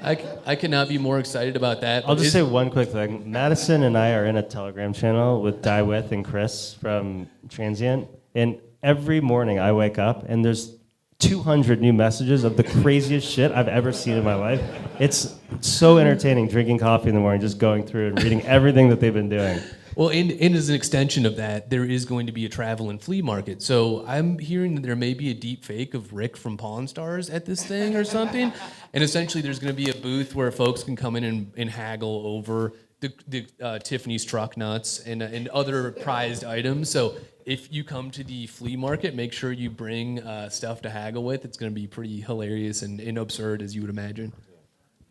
I cannot be more excited about that. I'll just say one quick thing. Madison and I are in a Telegram channel with Diewith and Chris from Transient, and every morning I wake up and there's 200 new messages of the craziest shit I've ever seen in my life. It's so entertaining drinking coffee in the morning, just going through and reading everything that they've been doing. Well, and as an extension of that, there is going to be a travel and flea market. So I'm hearing that there may be a deep fake of Rick from Pawn Stars at this thing or something. And essentially there's going to be a booth where folks can come in and haggle over the Tiffany's truck nuts and other prized items. So if you come to the flea market, make sure you bring stuff to haggle with. It's going to be pretty hilarious and absurd, as you would imagine.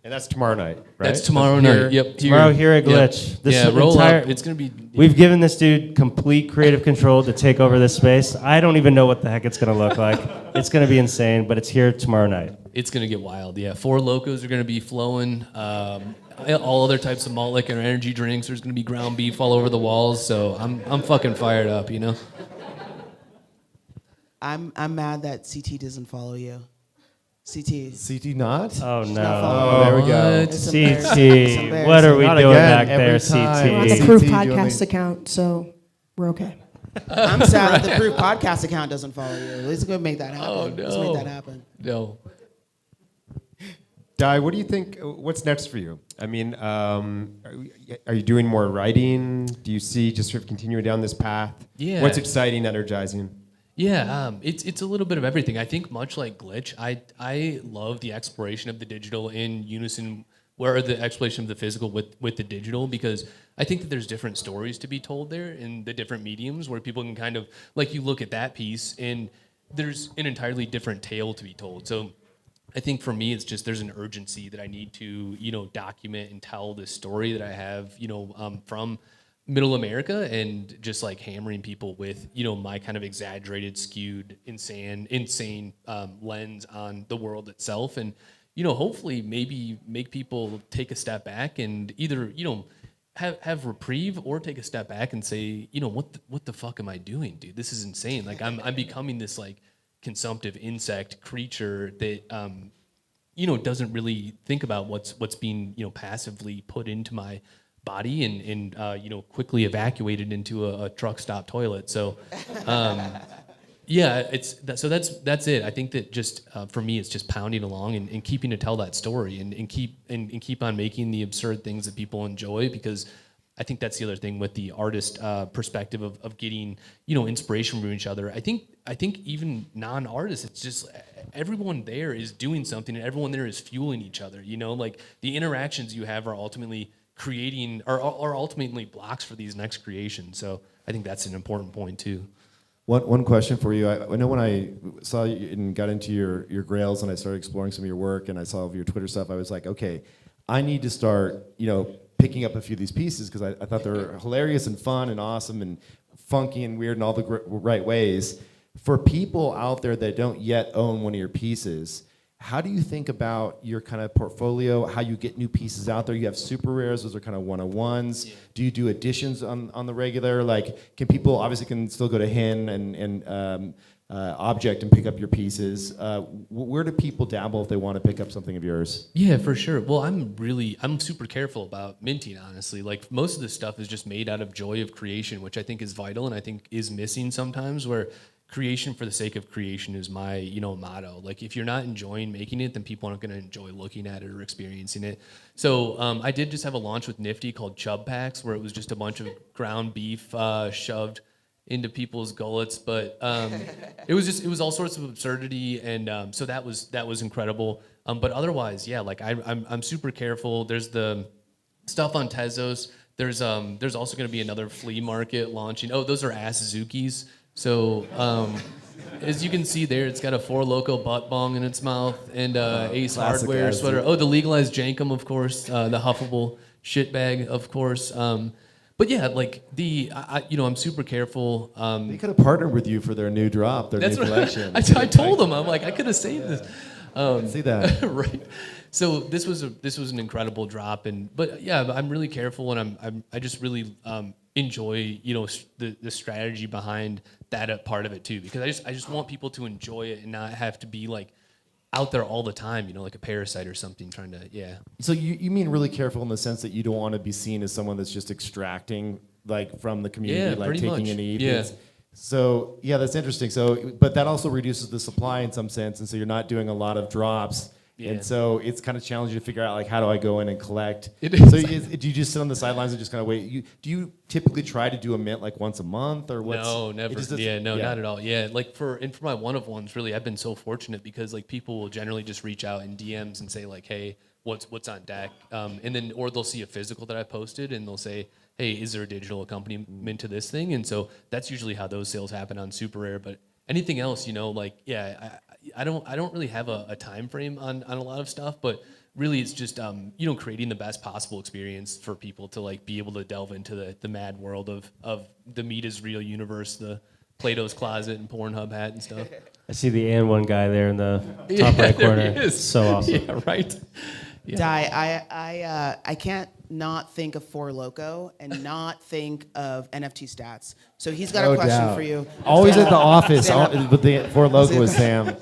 And that's tomorrow night, right? That's tomorrow night. Yep. Tomorrow here at Glitch. Yep. This Yeah, is roll entire, up. It's going to be... We've given this dude complete creative control to take over this space. I don't even know what the heck it's going to look like. It's going to be insane, but it's here tomorrow night. It's going to get wild, yeah. 4 Locos are going to be flowing. All other types of malt liquor and energy drinks. There's going to be ground beef all over the walls. So I'm fucking fired up, you know? I'm mad that CT doesn't follow you. CT. CT not? Oh, She's no. not following There we you. go. It's embarrassing. It's CT. What are we Not doing again, back every there, time. We're on CT? the Proof CT doing Podcast the- account, so we're okay. I'm sad that the Proof Podcast account doesn't follow you. Let's go make that happen. Oh, no. Let's make that happen. No. Di, what do you think? What's next for you? I mean, are you doing more writing? Do you see just sort of continuing down this path? Yeah. What's exciting, energizing? Yeah, it's a little bit of everything. I think much like Glitch, I love the exploration of the digital in unison, where the exploration of the physical with the digital, because I think that there's different stories to be told there in the different mediums where people can kind of, like you look at that piece and there's an entirely different tale to be told. So I think for me, it's just there's an urgency that I need to, document and tell this story that I have, from Middle America, and just like hammering people with, my kind of exaggerated, skewed, insane lens on the world itself, and hopefully maybe make people take a step back and either have reprieve or take a step back and say, what the fuck am I doing, dude? This is insane. Like I'm becoming this like consumptive insect creature that doesn't really think about what's being passively put into my body and quickly evacuated into a truck stop toilet. So yeah, that's it. I think that just for me, it's just pounding along and keeping to tell that story and keep on making the absurd things that people enjoy, because I think that's the other thing with the artist perspective of getting inspiration from each other. I think even non-artists, it's just everyone there is doing something and everyone there is fueling each other. Like the interactions you have are ultimately creating are ultimately blocks for these next creations. So I think that's an important point too. One question for you. I know when I saw you and got into your Grails and I started exploring some of your work and I saw your Twitter stuff, I was like, okay, I need to start, picking up a few of these pieces because I thought they were hilarious and fun and awesome and funky and weird in all the right ways. For people out there that don't yet own one of your pieces, how do you think about your kind of portfolio, how you get new pieces out there? You have super rares, those are kind of one-on-ones. Yeah. Do you do editions on the regular? Like, can people obviously still go to Hin and Object and pick up your pieces? Where do people dabble if they want to pick up something of yours? Yeah, for sure. Well, I'm super careful about minting, honestly. Like most of this stuff is just made out of joy of creation, which I think is vital and I think is missing sometimes, where creation for the sake of creation is my, motto. Like if you're not enjoying making it, then people aren't going to enjoy looking at it or experiencing it. So I did just have a launch with Nifty called Chub Packs, where it was just a bunch of ground beef shoved into people's gullets, but it was all sorts of absurdity, and so that was incredible. But otherwise, yeah, like I'm super careful. There's the stuff on Tezos. There's also going to be another flea market launching. Oh, those are Ass Zukis. So as you can see there, it's got a 4 Loko butt bong in its mouth and Ace Hardware sweater. Oh, the legalized Jankum, of course. The Huffable shitbag, of course. But yeah, like I'm super careful. They could have partnered with you for their new drop, their new collection. I told them, I'm like, I could have saved this. See that, right? So this was an incredible drop, but yeah, I'm really careful, and I just really enjoy the strategy behind that part of it too, because I just want people to enjoy it and not have to be like out there all the time, like a parasite or something trying to, yeah. So you mean really careful in the sense that you don't want to be seen as someone that's just extracting like from the community, Yeah, like pretty taking much. an EVs. Yeah. So yeah, that's interesting. So, but that also reduces the supply in some sense, and so you're not doing a lot of drops Yeah. And so it's kind of challenging to figure out like how do I go in and collect. It is. So do you just sit on the sidelines and just kind of wait? Do you typically try to do a mint like once a month or what's? No, never. It just Not at all. Yeah, like for my one-of-ones, really, I've been so fortunate because like people will generally just reach out in DMs and say like, hey, what's on deck, and then or they'll see a physical that I posted and they'll say, hey, is there a digital accompaniment to this thing? And so that's usually how those sales happen on Super Rare. But anything else, like I don't really have a time frame on a lot of stuff, but really it's just creating the best possible experience for people to like be able to delve into the mad world of the meat is real universe, the Plato's Closet and Pornhub hat and stuff. I see the and one guy there in the top right corner. There he is. So awesome. Yeah, right. Yeah. I can't not think of Four Loko and not think of NFT stats. So he's got a question for you. Always at the office, but the Four Loko was Sam.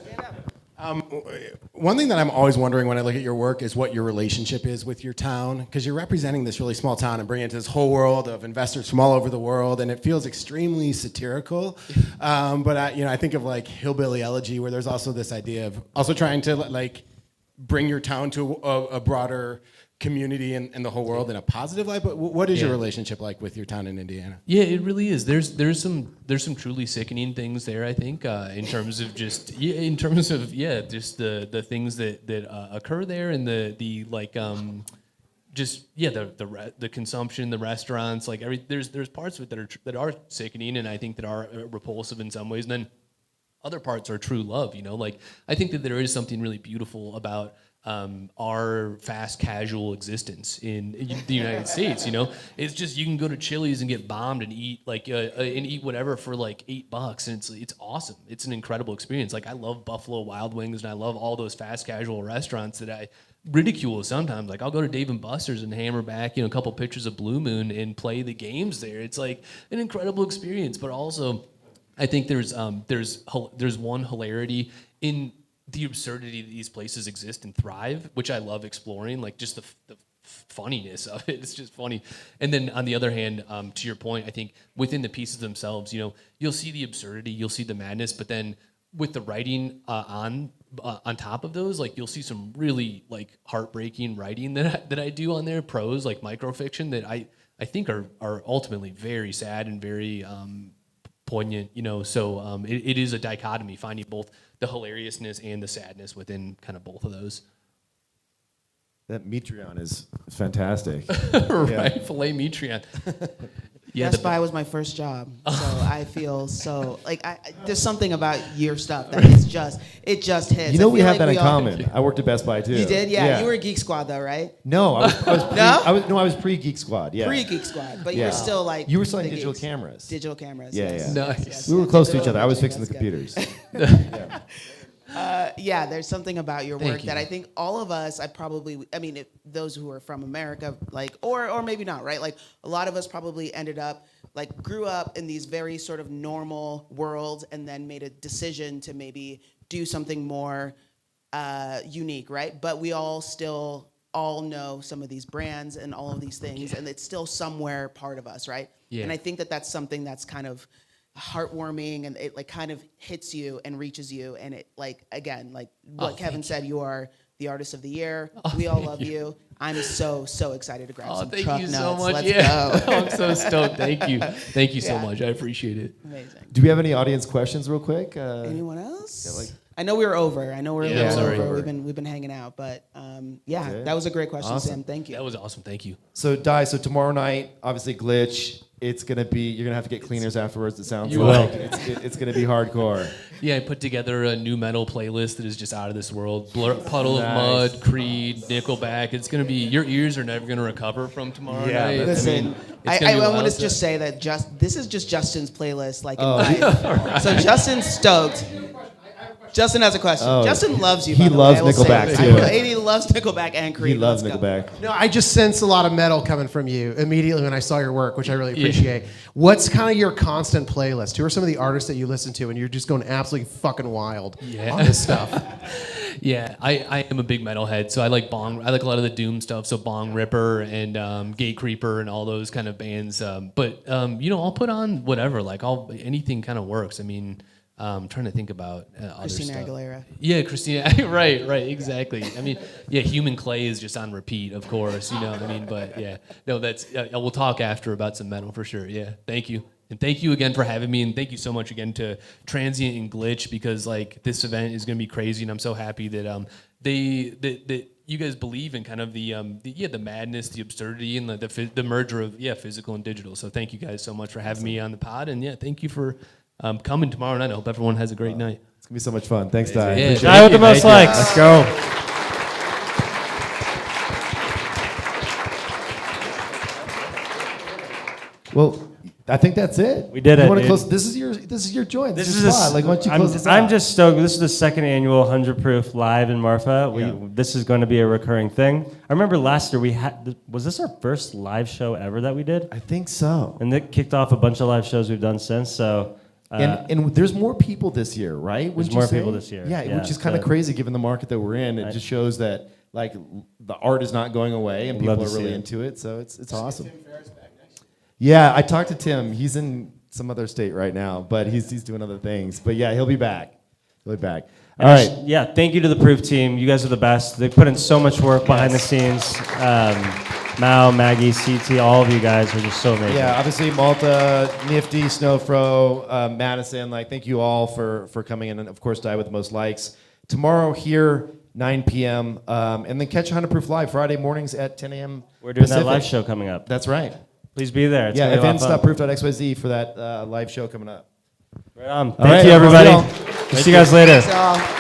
One thing that I'm always wondering when I look at your work is what your relationship is with your town, because you're representing this really small town and bringing it to this whole world of investors from all over the world, and it feels extremely satirical. But I think of like Hillbilly Elegy, where there's also this idea of also trying to like bring your town to a broader community and the whole world in a positive light. But what is your relationship like with your town in Indiana? Yeah, it really is. There's some truly sickening things there. I think in terms of just just the things that occur there and the consumption, the restaurants, like there's parts of it that are sickening and I think that are repulsive in some ways. And then other parts are true love. Like I think that there is something really beautiful about our fast casual existence in the United States. It's just you can go to Chili's and get bombed and eat whatever for like $8, and it's awesome. It's an incredible experience. Like I love Buffalo Wild Wings and I love all those fast casual restaurants that I ridicule sometimes. Like I'll go to Dave & Buster's and hammer back a couple pictures of Blue Moon and play the games there. It's like an incredible experience, but also I think there's one hilarity in the absurdity that these places exist and thrive, which I love exploring, like just the funniness of it. It's just funny. And then on the other hand, to your point, I think within the pieces themselves, you'll see the absurdity, you'll see the madness, but then with the writing on top of those, like you'll see some really like heartbreaking writing that I do on there, prose, like microfiction that I think are ultimately very sad and very poignant, so it is a dichotomy, finding both the hilariousness and the sadness within kind of both of those. That Metreon is fantastic. Right, filet Metreon. Yeah, Best Buy was my first job, so I feel so like there's something about your stuff that is just hits. We have that in common. I worked at Best Buy too. You did, yeah. You were Geek Squad though, right? No, I was pre-Geek Squad. Yeah, pre-Geek Squad, but you were still like you were selling digital cameras. Digital cameras. Yeah, yes. yeah. Nice. Yes. We were close to each other. I was fixing the computers. There's something about your work that I think all of us, those who are from America, like, or maybe not, right? Like, a lot of us probably grew up in these very sort of normal worlds and then made a decision to maybe do something more unique, right? But we all still know some of these brands and all of these things, and it's still somewhere part of us, right? Yeah. And I think that's something that's kind of heartwarming, and it like kind of hits you and reaches you, and it like again like what Kevin said, you are the artist of the year. We all love you. I'm so excited to grab some truck nuts. So much. Let's go. I'm so stoked. Thank you so much. I appreciate it. Amazing. Do we have any audience questions real quick? Anyone else? I know we were over. I know we're a little over. We've been hanging out, but that was a great question, awesome. Sam. Thank you. That was awesome. Thank you. So tomorrow night, obviously Glitch. You're gonna have to get cleaners afterwards. It sounds You like will. It's gonna be hardcore. Yeah, I put together a new metal playlist that is just out of this world. Puddle of Mud, Creed, Nickelback. It's gonna be, your ears are never gonna recover from tomorrow night. Listen, I want to just say that this is just Justin's playlist, like in life. Right. So Justin's stoked. Justin has a question. Justin loves you. He loves Nickelback too. He loves Nickelback and Creed. He loves Nickelback. No, I just sense a lot of metal coming from you immediately when I saw your work, which I really appreciate. What's kind of your constant playlist? Who are some of the artists that you listen to and you're just going absolutely fucking wild on this stuff? Yeah, I am a big metalhead, so I like a lot of the Doom stuff, so Bong Ripper and Gate Creeper and all those kind of bands. But I'll put on whatever, like anything kind of works. I mean, Trying to think about other Christina stuff. Aguilera. Yeah, Christina. right, exactly. I mean, yeah, Human Clay is just on repeat, of course. You know what I mean? But yeah, no, that's. We'll talk after about some metal for sure. Yeah, thank you. And thank you again for having me, and thank you so much again to Transient and Glitch, because like this event is going to be crazy, and I'm so happy that that you guys believe in kind of the madness, the absurdity, and the merger of physical and digital. So thank you guys so much for having me on the pod, and yeah, thank you for coming tomorrow night. I hope everyone has a great night. It's gonna be so much fun. Thanks, Di. Yeah, Die with the most likes. Let's go. Well, I think that's it. We did you it, Want to dude. close? This is your joint. This is a your spot. Like, why don't you close this I'm out? just stoked. This is the second annual 100 Proof Live in Marfa. Yeah. This is going to be a recurring thing. I remember last year was this our first live show ever that we did? I think so. And it kicked off a bunch of live shows we've done since. So. And there's more people this year, right? There's more people this year. Yeah, which is kind of crazy given the market that we're in. It just shows that like the art is not going away and people are really into it. So it's awesome. Yeah, I talked to Tim. He's in some other state right now, but he's doing other things. But yeah, he'll be back. All right. Yeah, thank you to the Proof team. You guys are the best. They put in so much work behind the scenes. Mao, Maggie, CT, all of you guys are just so amazing. Yeah, obviously Malta, Nifty, Snowfro, Madison. Like, thank you all for coming in, and of course, Die with the Most Likes. Tomorrow here, 9 p.m. And then catch 100 Proof Live Friday mornings at 10 a.m. We're doing Pacific. that live show coming up. That's right. Please be there. It's yeah, gonna be a lot of fun. events.proof.xyz for that live show coming up. Right on. All Thank right, you, everybody. y'all. We'll see you guys later. Thanks, y'all.